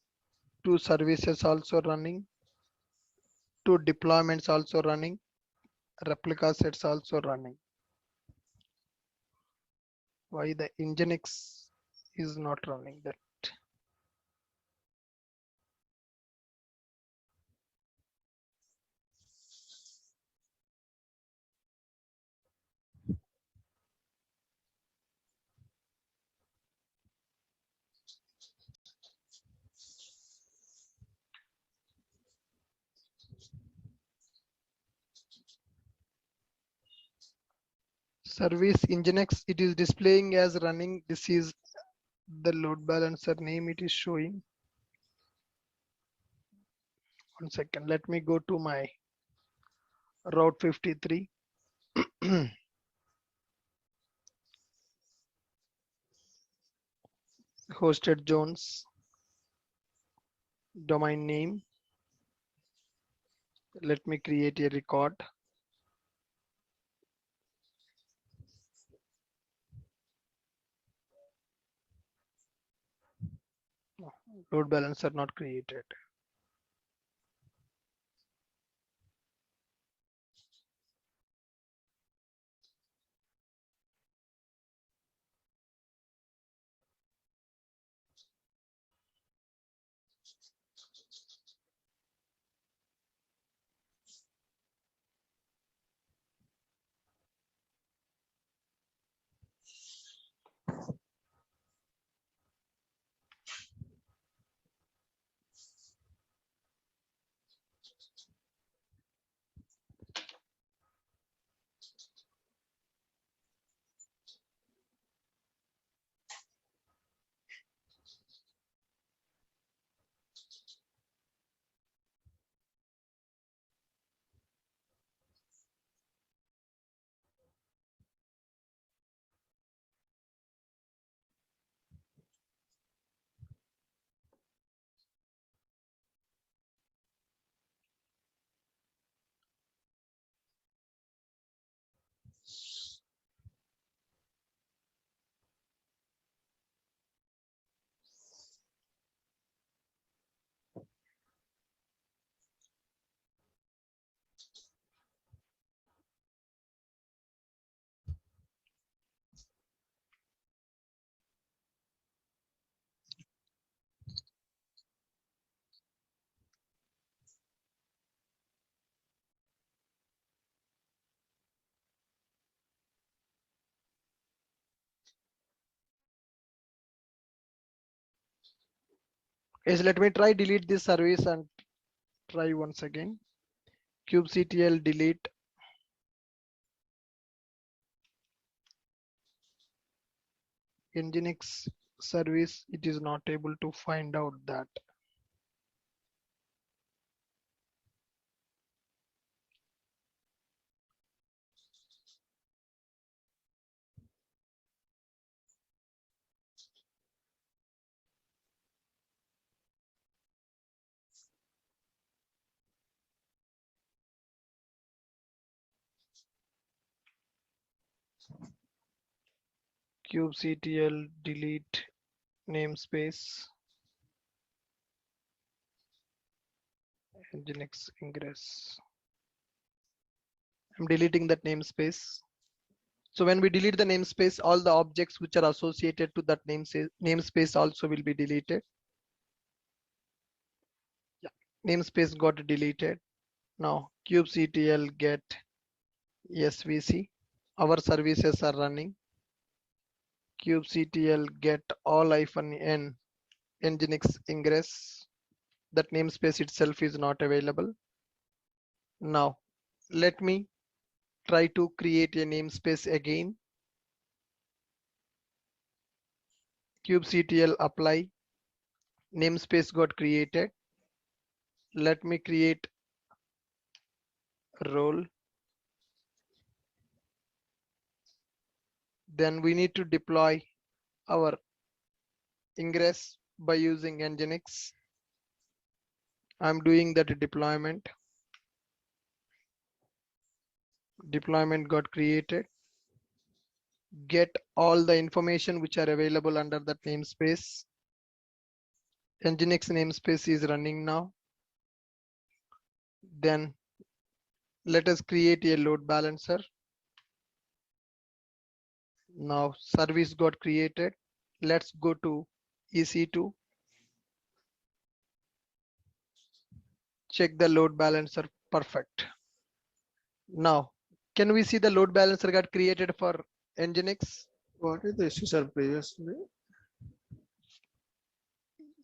2 services also running. 2 deployments also running. Replica sets also running. Why the nginx is not running that? Service nginx, it is displaying as running. This is the load balancer name it is showing. 1 second. Let me go to my Route 53. Hosted zones, domain name. Let me create a record. Load balancer not created. Yes, let me try delete this service and try once again. kubectl delete. Nginx service, it is not able to find out that. kubectl delete namespace. Nginx ingress. I'm deleting that namespace. So when we delete the namespace, all the objects which are associated to that namespace also will be deleted. Yeah, namespace got deleted. Now kubectl get svc. Our services are running. kubectl get all -n nginx ingress. That namespace itself is not available. Now let me try to create a namespace again. kubectl apply. Namespace got created. Let me create role. Then we need to deploy our ingress by using nginx. I'm doing that deployment. Deployment got created. Get all the information which are available under that namespace. Nginx namespace is running now. Then let us create a load balancer. Now service got created. Let's go to EC2. Check the load balancer. Perfect. Now, can we see the load balancer got created for Nginx? What is the issue, sir, previously?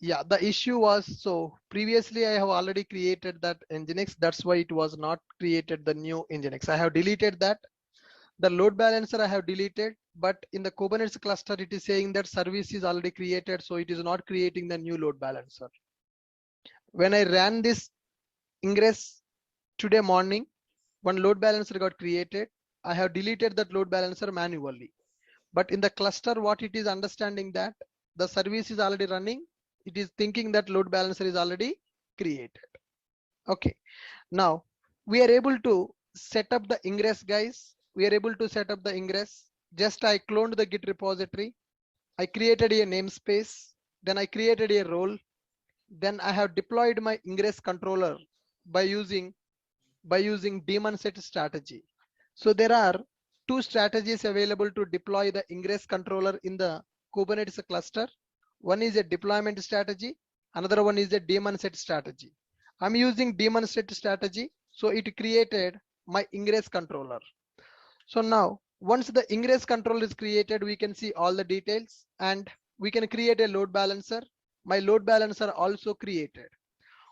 Yeah, the issue was, so previously I have already created that Nginx. That's why it was not created the new Nginx. I have deleted that. The load balancer I have deleted, but in the Kubernetes cluster, it is saying that service is already created. So it is not creating the new load balancer. When I ran this ingress today morning, one load balancer got created. I have deleted that load balancer manually. But in the cluster, what it is understanding that the service is already running. It is thinking that load balancer is already created. Okay. Now we are able to set up the ingress, guys. We are able to set up the ingress. Just I cloned the Git repository. I created a namespace. Then I created a role. Then I have deployed my ingress controller by using daemon set strategy. So there are two strategies available to deploy the ingress controller in the Kubernetes cluster. One is a deployment strategy. Another one is a daemon set strategy. I'm using daemon set strategy. So it created my ingress controller. So now once the ingress controller is created, we can see all the details and we can create a load balancer. My load balancer also created.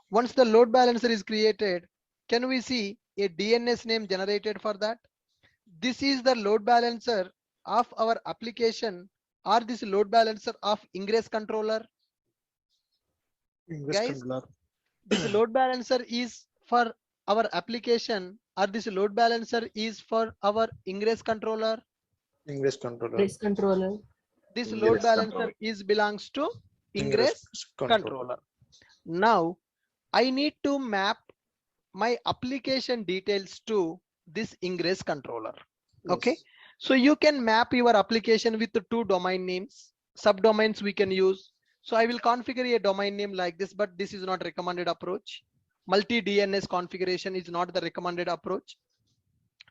Once the load balancer is created, can we see a DNS name generated for that? This is the load balancer of our application or this load balancer of ingress controller. Ingress Guys, controller. this load balancer is for our application or this load balancer is for our ingress controller. Ingress controller. Ingress controller. This Ingress load balancer controller. is belongs to ingress controller. Now I need to map my application details to this ingress controller. Okay. So you can map your application with the two domain names, subdomains we can use. So I will configure a domain name like this, but this is not recommended approach. Multi DNS configuration is not the recommended approach.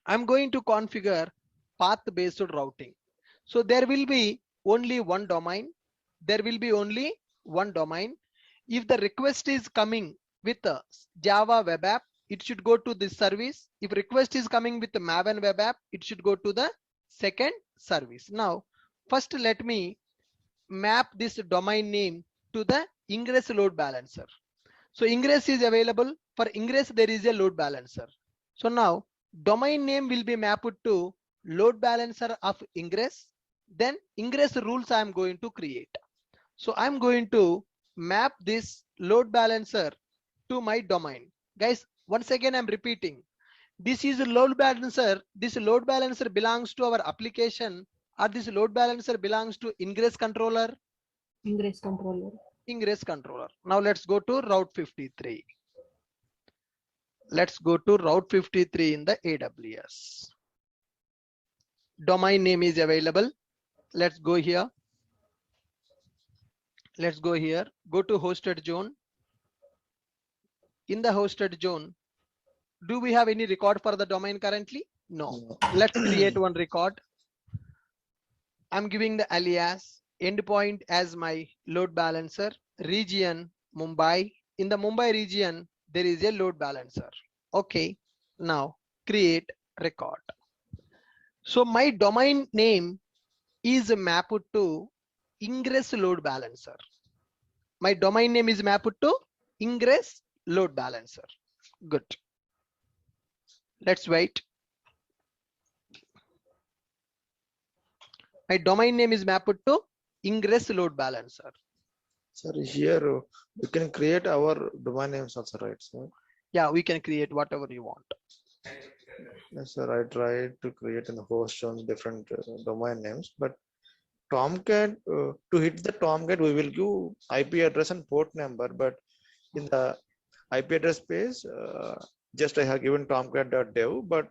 I'm going to configure path based routing. So there will be only one domain. There will be only one domain. If the request is coming with a Java web app, it should go to this service. If request is coming with the Maven web app, it should go to the second service. Now, first let me map this domain name to the ingress load balancer. So ingress is available. For ingress, there is a load balancer. So now domain name will be mapped to load balancer of ingress. Then ingress rules I am going to create. So I'm going to map this load balancer to my domain. Guys, once again, I'm repeating. This is a load balancer. This load balancer belongs to our application or this load balancer belongs to ingress controller. Ingress controller. Ingress controller. Now let's go to Route 53. Let's go to Route 53 in the AWS. Domain name is available. Let's go here. Let's go here. Go to hosted zone. In the hosted zone, do we have any record for the domain currently? No. Let's create one record. I'm giving the alias endpoint as my load balancer, region Mumbai. In the Mumbai region, there is a load balancer. Okay, now create record. So my domain name is mapped to ingress load balancer. My domain name is mapped to ingress load balancer. Good. Let's wait. My domain name is mapped to ingress load balancer. Sir, here we can create our domain names also, right, sir? Yeah, we can create whatever you want. Yes, sir. I tried to create in the host on different domain names, but Tomcat, to hit the Tomcat, we will give IP address and port number, but in the IP address space, just I have given tomcat.dev, but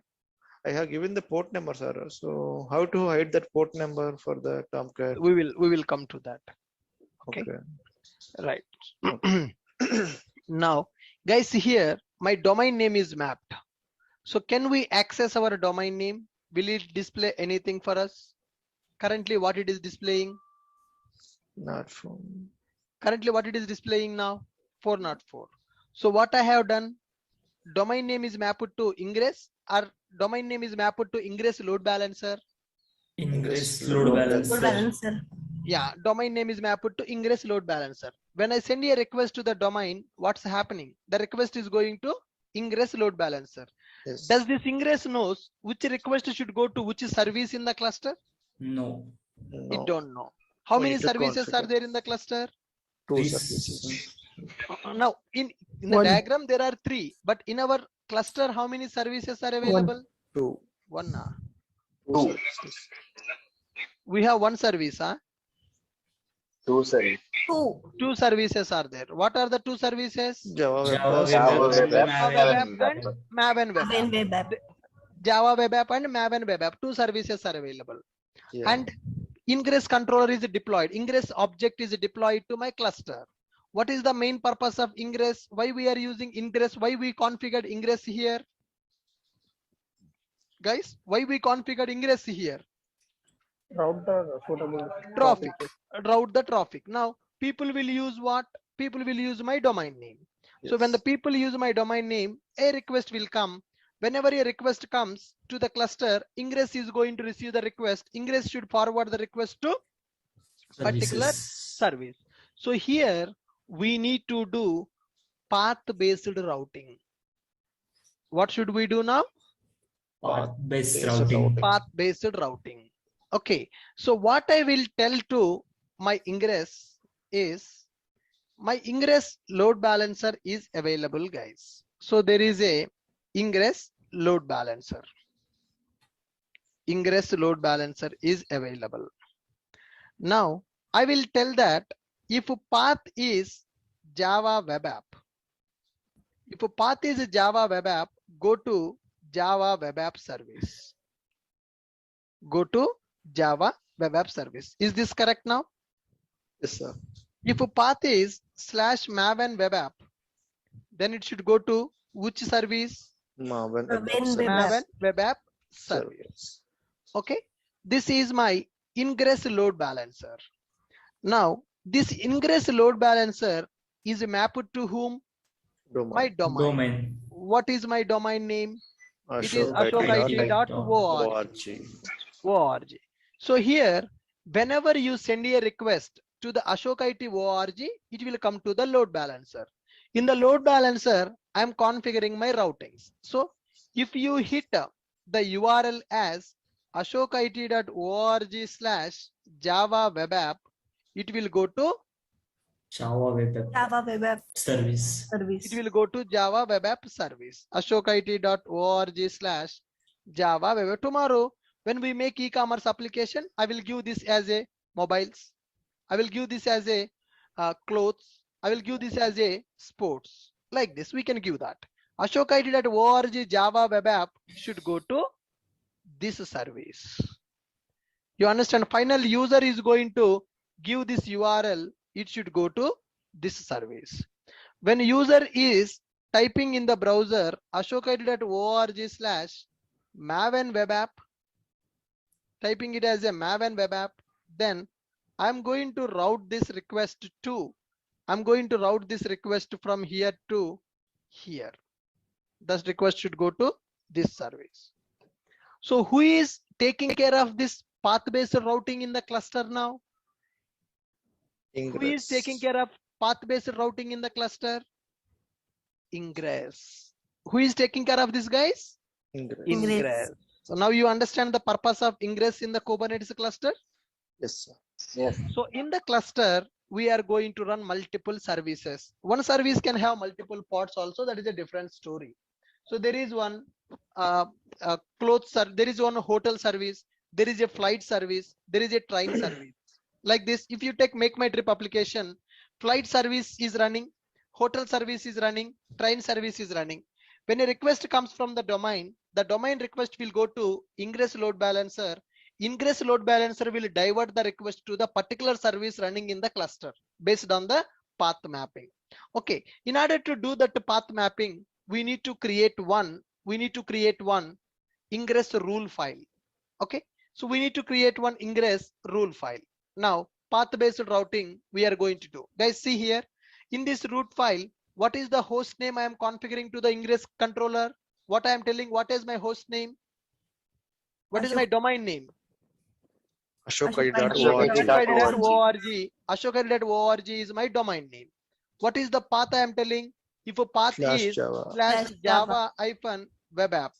I have given the port number, sir. So how to hide that port number for the Tomcat? We will come to that. Okay. Right. Now, guys, here my domain name is mapped. So can we access our domain name? Will it display anything for us? Currently, what it is displaying? Not from. Currently, what it is displaying now? 404. So what I have done, domain name is mapped to ingress or domain name is mapped to ingress load balancer. Ingress load balancer. Yeah, domain name is mapped to ingress load balancer. When I send a request to the domain, what's happening? The request is going to ingress load balancer. Yes. Does this ingress knows which request should go to which service in the cluster? No. No. It don't know. How We many need to services are configure. there in the cluster? Two These- services. Now in the One. diagram there are 3, but in our cluster how many services are available? 2. One. Two. services. We have one service, huh? Two service. Two. 2 services are there. What are the 2 services? Java Web Java Apps, Java Web Web App, App, Java Maven Web App and Maven Web When App. web app. Java Web App and Maven Web App, 2 services are available. Yeah. And ingress controller is deployed. Ingress object is deployed to my cluster. What is the main purpose of ingress? Why we are using ingress? Why we configured ingress here? Guys, why we configured ingress here? Route the suitable Traffic. Route the traffic. Now people will use what? People will use my domain name. So when the Yes. people use my domain name, a request will come. Whenever a request comes to the cluster, ingress is going to receive the request. Ingress should forward the request to particular services. service. So here we need to do path-based routing. What should we do now? Path-based Based routing. routing. Path-based routing. Okay. So what I will tell to my ingress is my ingress load balancer is available, guys. So there is a ingress load balancer. Ingress load balancer is available. Now I will tell that if a path is Java Web App, if a path is Java Web App, go to Java Web App service. Go to Java Web App service. Is this correct now? Yes, sir. If a path is /Maven Web App, then it should go to which service? Maven Web Maven Apps Web App. Maven Web App service. service. Okay. This is my ingress load balancer. Now this ingress load balancer is mapped to whom? My Domain. domain. What is my domain name? It is ashokit.org. So here, whenever you send a request to the ashokit.org, it will come to the load balancer. In the load balancer, I am configuring my routings. So if you hit the URL as ashokit.org/Java Web App, it will go to Java Web App Java web app service. service. it will go to Java Web App service. ashokit.org/Java Web App. Tomorrow, when we make e-commerce application, I will give this as a mobiles. I will give this as a clothes. I will give this as a sports. Like this, we can give that. ashokit.org Java Web App should go to this service. You understand? Final user is going to give this URL. It should go to this service. When user is typing in the browser ashokit.org/Maven Web App, typing it as a Maven Web App, then I'm going to route this request to, I'm going to route this request from here to here. This request should go to this service. So who is taking care of this path-based routing in the cluster now? Who is taking care of path-based routing in the cluster? Ingress. Who is taking care of this, guys? Ingress. Ingress. So now you understand the purpose of ingress in the Kubernetes cluster. Yes, sir. Yes. So in the cluster, we are going to run multiple services. One service can have multiple pods also. That is a different story. So there is one clothes, there is one hotel service. There is a flight service. There is a train service. Like this, if you make my trip application, flight service is running, hotel service is running, train service is running. When a request comes from the domain request will go to ingress load balancer. Ingress load balancer will divert the request to the particular service running in the cluster based on the path mapping. Okay, in order to do that path mapping, we need to create one ingress rule file. Okay, so we need to create one ingress rule file. Now path-based routing we are going to do. Guys, see here in this root file, what is the host name I am configuring to the ingress controller? What I am telling, what is my host name? What is my domain name? Ashokit.org. ashokit.org is my domain name. What is the path I am telling? If a path is /Java-Web App,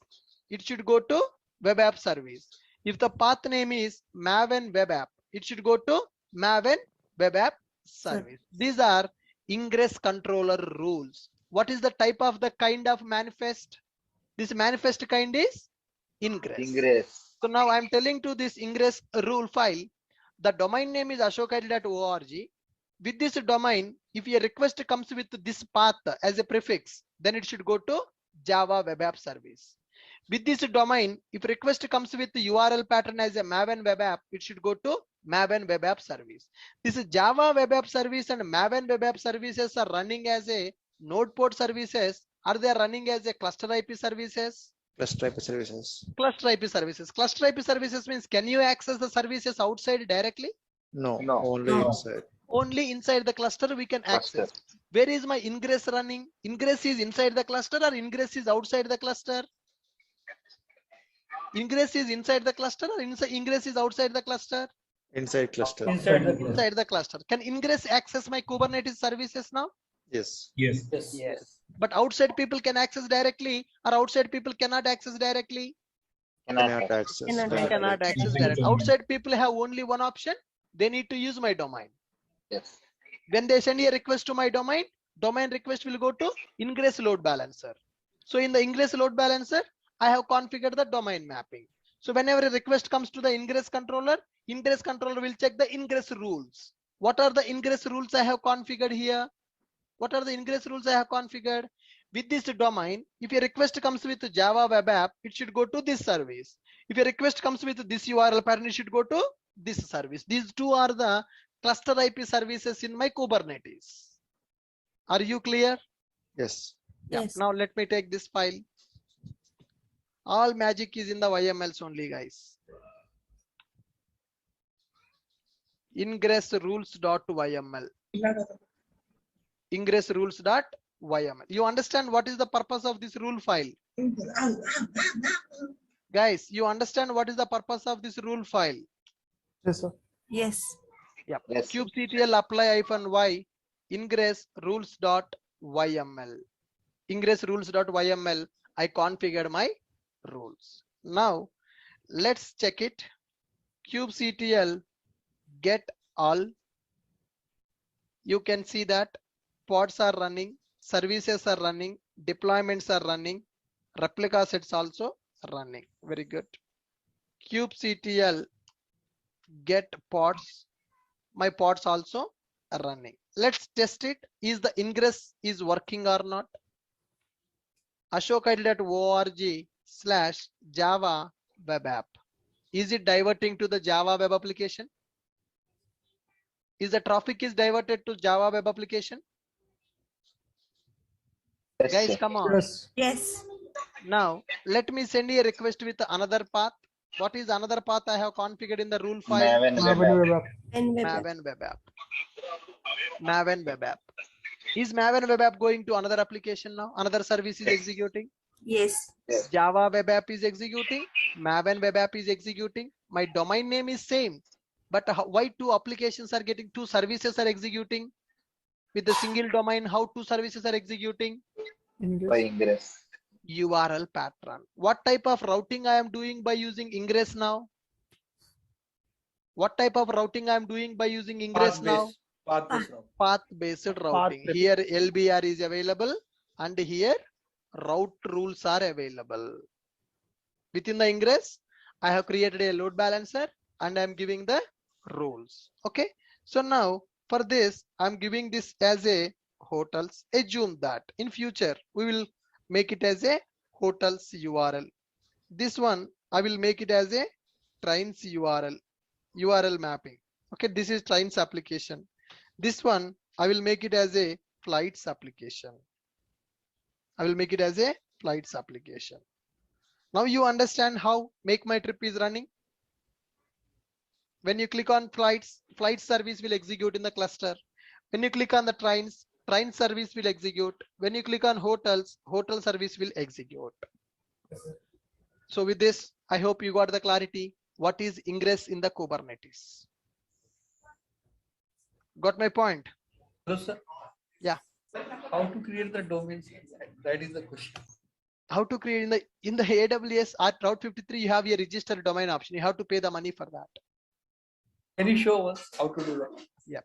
it should go to Web App service. If the path name is Maven Web App, it should go to Maven Web App service. These are ingress controller rules. What is the type of the kind of manifest? This manifest kind is ingress. Ingress. So now I'm telling to this ingress rule file, the domain name is ashokid.org. With this domain, if a request comes with this path as a prefix, then it should go to Java Web App Service. With this domain, if request comes with the URL pattern as a Maven Web App, it should go to Maven Web App Service. This is Java Web App Service and Maven Web App Services are running as a node port services. Are they running as a cluster IP services? Cluster IP services. Cluster IP services. Cluster IP services means can you access the services outside directly? No, No. only No. inside. Only inside the cluster we can Cluster. access. Where is my ingress running? Ingress is inside the cluster or ingress is outside the cluster? Ingress is inside the cluster or ingress is outside the cluster? Inside cluster. Inside the cluster. Inside the cluster. Can ingress access my Kubernetes services now? Yes. Yes. Yes. But outside people can access directly or outside people cannot access directly? Cannot access. Cannot directly. Cannot access directly. Outside people have only one option. They need to use my domain. Yes. When they send a request to my domain, domain request will go to ingress load balancer. So in the ingress load balancer, I have configured the domain mapping. So whenever a request comes to the ingress controller will check the ingress rules. What are the ingress rules I have configured here? What are the ingress rules I have configured? With this domain, if a request comes with Java Web App, it should go to this service. If a request comes with this URL pattern, it should go to this service. These two are the cluster IP services in my Kubernetes. Are you clear? Yes. Yeah. Yes. Now let me take this file. All magic is in the YMLs only, guys. Ingress rules.yml. Ingress rules.yml. You understand what is the purpose of this rule file? Guys, you understand what is the purpose of this rule file? Yes, sir. Yes. Yep. Yes. kubectl apply -y ingress rules.yml. Ingress rules.yml. I configured my rules. Now let's check it. kubectl get all. You can see that pods are running, services are running, deployments are running, replica sets also running. Very good. kubectl get pods. My pods also are running. Let's test it. Is the ingress is working or not? ashokid.org/Java web app. Is it diverting to the Java web application? Is the traffic is diverted to Java web application? Yes, Guys, sir. come on. Yes. Yes. Now let me send you a request with another path. What is another path I have configured in the rule file? Maven Web Maven App. Web App. And web app. Maven web app. Maven web app. Is Maven web app going to another application now? Another service is executing. Yes. Java web app is executing. Maven web app is executing. My domain name is same, but why two applications are getting, two services are executing with the single domain? How two services are executing? By Ingress. ingress. URL pattern. What type of routing I am doing by using ingress now? What type of routing I am doing by using ingress now? Path-based route. Path based routing. Here LBR is available and here route rules are available. Within the ingress, I have created a load balancer and I'm giving the rules. Okay. So now for this, I'm giving this as a hotels. Assume that in future, we will make it as a hotels URL. This one, I will make it as a trains URL mapping. Okay. This is trains application. This one, I will make it as a flights application. I will make it as a flights application. Now you understand how Make My Trip is running. When you click on flights, flight service will execute in the cluster. When you click on the trains, train service will execute. When you click on hotels, hotel service will execute. So with this, I hope you got the clarity. What is ingress in the Kubernetes? Got my point? Hello, sir. Yeah. How to create the domains? That is the question. How to create in the AWS at Route 53, you have a registered domain option. You have to pay the money for that. Can you show us how to do that? Yep.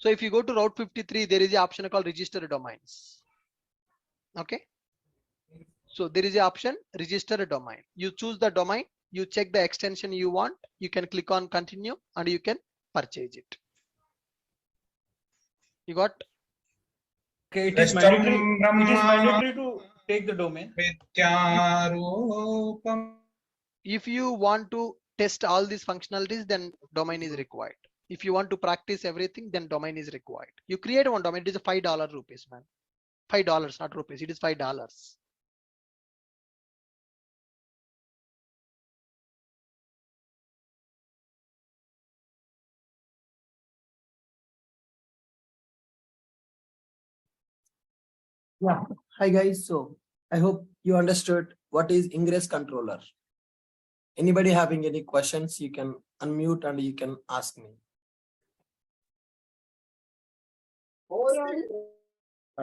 So if you go to Route 53, there is an option called register domains. Okay. So there is an option register a domain. You choose the domain, you check the extension you want, you can click on continue and you can purchase it. You got? Okay, it is mandatory. It is mandatory to take the domain. If you want to test all these functionalities, then domain is required. If you want to practice everything, then domain is required. You create one domain, it is a $5 rupees, man. $5, not rupees, it is $5. Yeah. Hi guys. So I hope you understood what is ingress controller. Anybody having any questions, you can unmute and you can ask me. Sure.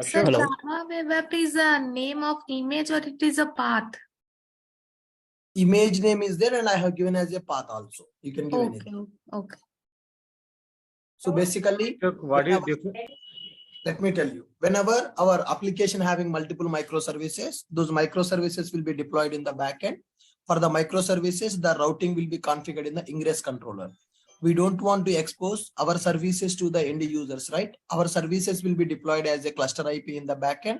Sir, Java Web App is a name of image or it is a path? Image name is there and I have given as a path also. You can give Okay, anything. okay. So basically, What is different? let me tell you, whenever our application having multiple microservices, those microservices will be deployed in the backend. For the microservices, the routing will be configured in the ingress controller. We don't want to expose our services to the end users, right? Our services will be deployed as a cluster IP in the backend.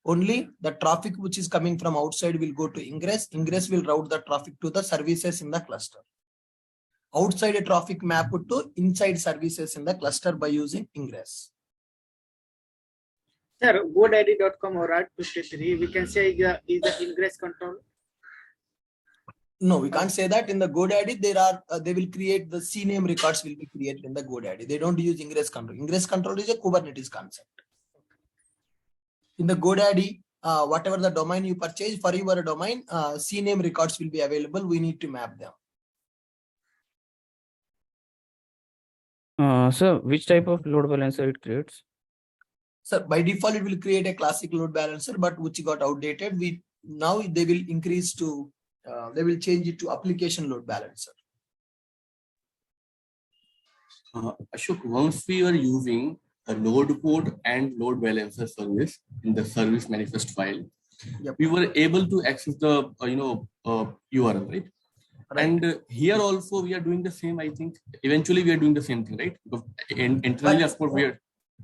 Only the traffic which is coming from outside will go to ingress. Ingress will route the traffic to the services in the cluster. Outside a traffic map to inside services in the cluster by using ingress. Sir, GoDaddy.com or Art53, we can say is the ingress control. No, we can't say that. In the GoDaddy, they will create the CNAME records will be created in the GoDaddy. They don't use ingress control. Ingress control is a Kubernetes concept. In the GoDaddy, whatever the domain you purchase for your domain, CNAME records will be available. We need to map them. So which type of load balancer it creates? So by default, it will create a classic load balancer, but which got outdated. Now they will increase to, they will change it to application load balancer. Ashok, once we were using a load port and load balancer service in the service manifest file, Yep. we were able to access the URL, right? Right. And here also we are doing the same. I think eventually we are doing the same thing, right? Because internally, of course, we are.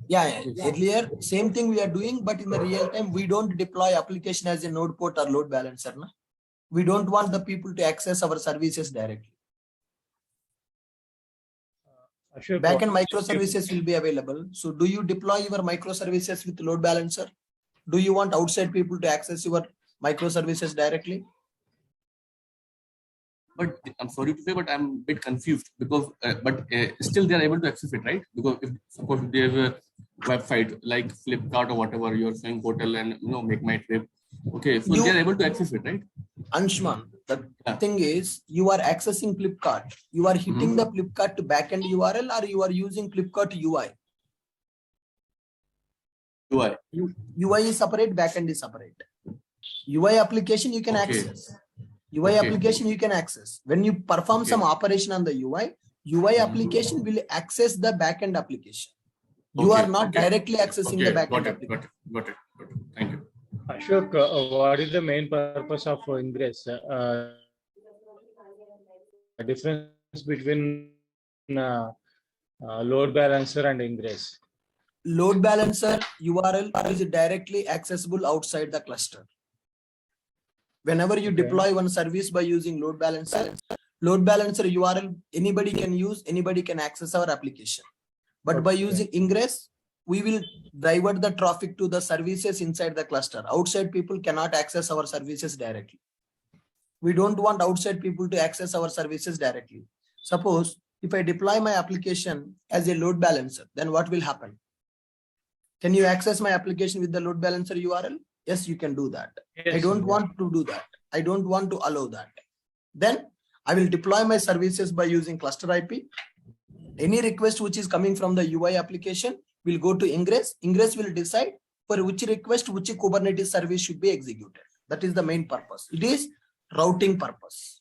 Yeah. Earlier, same thing we are doing, but in the real time, we don't deploy application as a node port or load balancer. No? We don't want the people to access our services directly. Backend microservices will be available. So do you deploy your microservices with load balancer? Do you want outside people to access your microservices directly? But I'm sorry to say, but I'm a bit confused because, still they are able to access it, right? Because if suppose they have a website like Flipkart or whatever, you're saying hotel and make my trip. Okay, so they are able to access it, right? Anshman, the thing is, you are accessing Flipkart. You are hitting the Flipkart to backend URL, or you are using Flipkart UI. UI is separate, backend is separate. UI application you can access. UI application you can access. When you perform some operation on the UI application will access the backend application. You are not directly accessing the backend application. Got it. Thank you. Ashok, what is the main purpose of ingress? The difference between load balancer and ingress. Load balancer URL is directly accessible outside the cluster. Whenever you deploy one service by using load balancer URL, anybody can use, anybody can access our application. But by using ingress, we will divert the traffic to the services inside the cluster. Outside people cannot access our services directly. We don't want outside people to access our services directly. Suppose if I deploy my application as a load balancer, then what will happen? Can you access my application with the load balancer URL? Yes, you can do that. Yes, I don't want to do that. I don't want to allow that. Then I will deploy my services by using cluster IP. Any request which is coming from the UI application will go to ingress. Ingress will decide for which request, which Kubernetes service should be executed. That is the main purpose. It is routing purpose.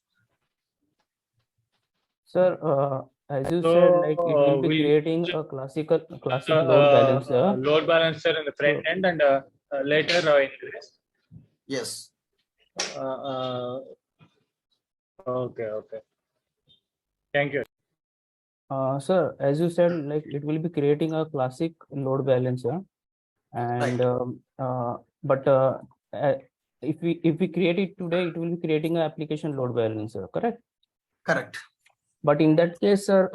Sir, as you So said, like it will be we'll creating a classic load balancer. load balancer in the front So end and later ingress. Yes. Okay, okay. Thank you. sir, as you said, like it will be creating a classic load balancer, and but if we create it today, it will be creating an application load balancer, correct? Correct. But in that case, sir,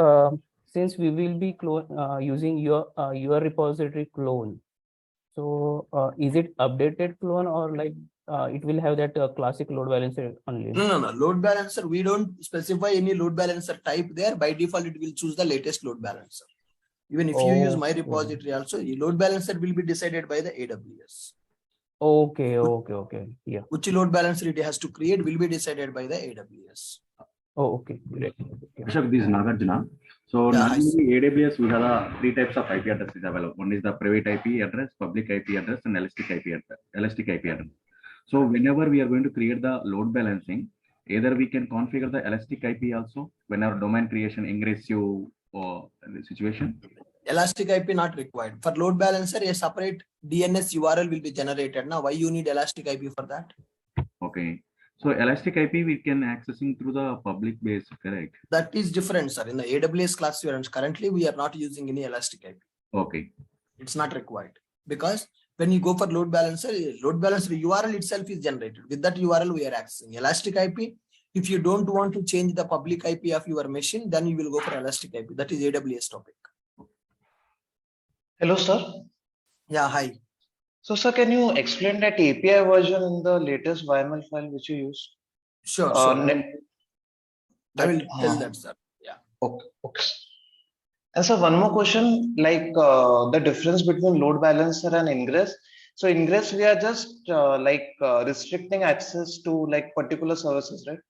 since we will be using your repository clone, so is it updated clone, or like it will have that classic load balancer only? No. Load balancer, we don't specify any load balancer type there. By default, it will choose the latest load balancer. Even if you use my repository also, the load balancer will be decided by the AWS. Okay. Yeah. Which load balancer it has to create will be decided by the AWS. Oh, okay. Great. Ashok, this is Nagarjuna. So Yeah, normally AWS, we have three types of IP addresses available. One is the private IP address, public IP address, and elastic IP address. So whenever we are going to create the load balancing, either we can configure the elastic IP also whenever domain creation aggressive or the situation. Elastic IP not required. For load balancer, a separate DNS URL will be generated. Now, why you need elastic IP for that? Okay. So elastic IP we can accessing through the public base, correct? That is different, sir. In the AWS class currently we are not using any elastic IP. Okay. It's not required because when you go for load balancer URL itself is generated. With that URL we are accessing. Elastic IP, if you don't want to change the public IP of your machine, then you will go for elastic IP. That is AWS topic. Hello, sir. Yeah, hi. So, sir, can you explain that API version in the latest YML file which you used? Sure. I will tell that, sir. Yeah. Okay. And sir, one more question, like the difference between load balancer and ingress. So ingress, we are just restricting access to like particular services, right?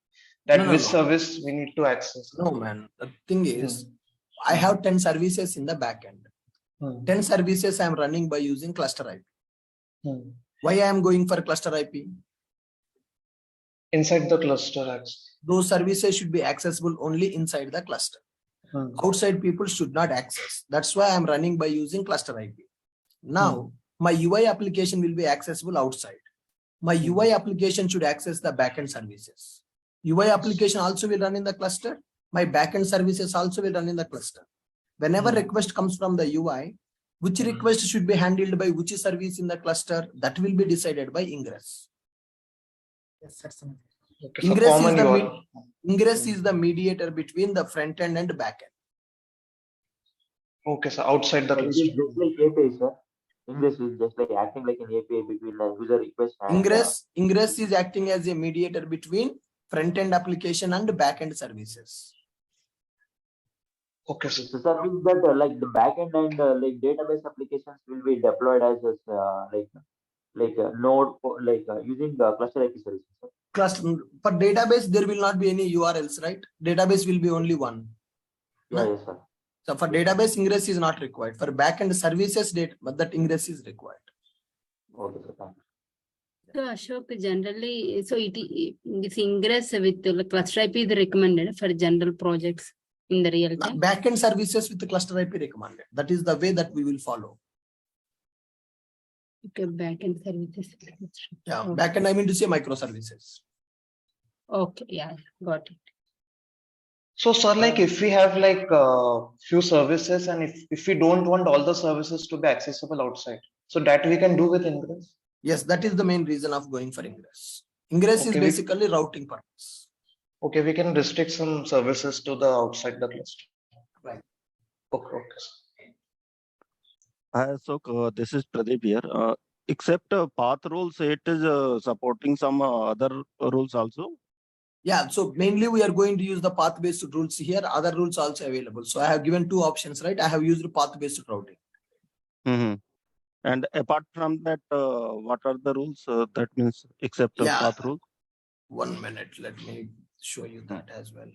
That No. service we need to access. No, man. The thing is, I have 10 services in the backend. 10 services I am running by using cluster IP. Why I am going for cluster IP? Inside the cluster access. Those services should be accessible only inside the cluster. Outside people should not access. That's why I'm running by using cluster IP. Now, my UI application will be accessible outside. My UI application should access the backend services. UI application also will run in the cluster. My backend services also will run in the cluster. Whenever request comes from the UI, which request should be handled by which service in the cluster, that will be decided by ingress. Yes, that's Okay, ingress is the mediator between the front end and back end. Okay, so outside the cluster. Just like API, sir. Ingress is just like acting like an API between the user request and Ingress is acting as a mediator between front end application and back end services. Okay, so that means that like the backend and like database applications will be deployed as node using the cluster IP services. Cluster for database there will not be any URLs, right? Database will be only one. Yes, sir. So for database ingress is not required. For backend services but that ingress is required. Okay, sir. Thank you. So Ashok, generally, so this ingress with the cluster IP is recommended for general projects in the real time. Backend services with the cluster IP recommended. That is the way that we will follow. Okay, backend services. Yeah, backend I mean to say microservices. Okay, yeah, got it. So, sir, like if we have like few services and if we don't want all the services to be accessible outside, so that we can do with ingress? Yes, that is the main reason of going for ingress. Ingress is basically routing purpose. Okay, we can restrict some services to the outside the cluster. Right. Okay. Hi, so this is Pradeep here. Except path rules, it is supporting some other rules also. Yeah, so mainly we are going to use the path-based rules here. Other rules also available. So I have given two options, right? I have used path-based routing. And apart from that, what are the rules? That means except path rules. 1 minute, let me show you that as well.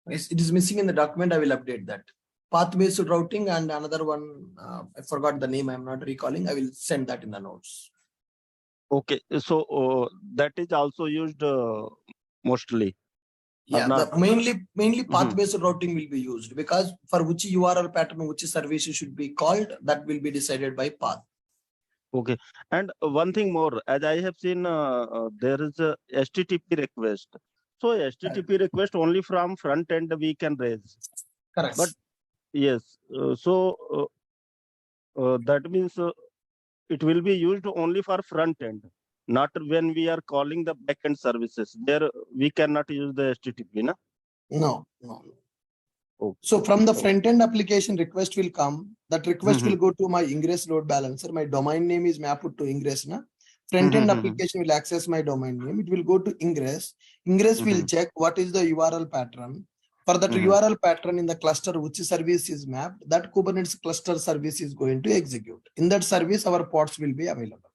Yes, it is missing in the document. I will update that. Path-based routing and another one, I forgot the name. I'm not recalling. I will send that in the notes. Okay, so that is also used mostly. or Yeah, not? the mainly path-based routing will be used because for which URL pattern, which service should be called, that will be decided by path. Okay, and one thing more, as I have seen, there is a HTTP request. So HTTP request only from front end we can raise. Correct. But yes, that means it will be used only for front end, not when we are calling the backend services. There we cannot use the HTTP, no? No, no. Okay. So from the front end application request will come. That request will go to my Ingress load balancer. My domain name is mapped to Ingress. Na? Front end application will access my domain name. It will go to Ingress. Ingress will check what is the URL pattern. For that URL pattern in the cluster, which service is mapped, that Kubernetes cluster service is going to execute. In that service, our pods will be available.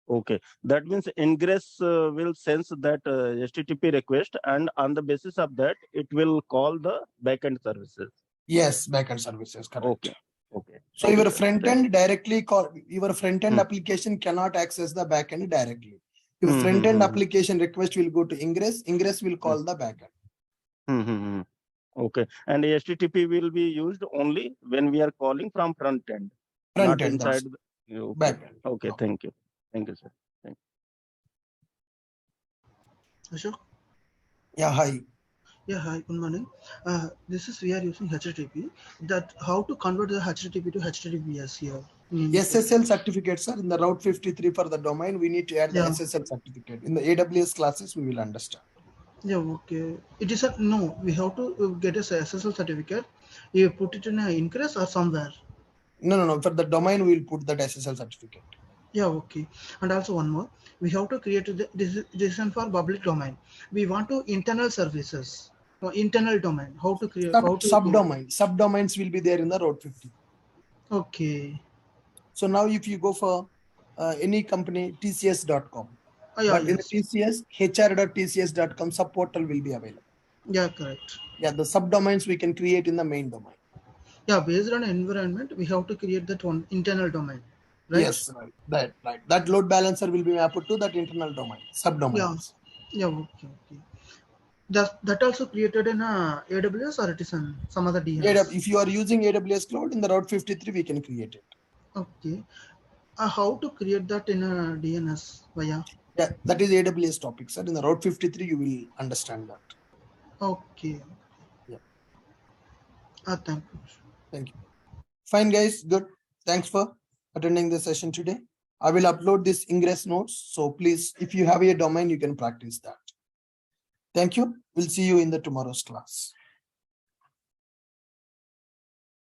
Okay, that means Ingress will sense that HTTP request, and on the basis of that, it will call the backend services. Yes, backend services, correct. Okay. Okay. So your front end directly call your front end application cannot access the backend directly. Your front end application request will go to Ingress. Ingress will call the backend. Okay, and HTTP will be used only when we are calling from front end, Front not end, inside. Okay. Backend. Okay, thank you. Thank you, sir. Thank you. Ashok? Yeah, hi. Yeah, hi, good morning. This is we are using HTTP. That how to convert the HTTP to HTTPS here? SSL certificates are in the Route 53 for the domain. We need to add the SSL certificate. In the AWS classes, we will understand. Yeah, okay. It is a no. We have to get a SSL certificate. You put it in a Ingress or somewhere. No. For the domain, we will put that SSL certificate. Yeah, okay. And also one more. We have to create this is for public domain. We want to internal services. Internal domain. How to create? Subdomains will be there in the Route 50. Okay. So now if you go for any company, TCS.com. Yeah, but in the TCS, hr.tcs.com subportal will be available. Yeah, correct. Yeah, the subdomains we can create in the main domain. Yeah, based on environment, we have to create that one internal domain. Right? Yes, right. That load balancer will be mapped to that internal domain, subdomains. Yeah, okay. That also created in AWS or it is in some other DNS? If you are using AWS cloud in the Route 53, we can create it. Okay. How to create that in a DNS via? Yeah, that is AWS topic, sir. In the Route 53, you will understand that. Okay. Yeah. Thank you. Thank you. Fine, guys. Good. Thanks for attending the session today. I will upload this Ingress notes. So please, if you have a domain, you can practice that. Thank you. We'll see you in the tomorrow's class.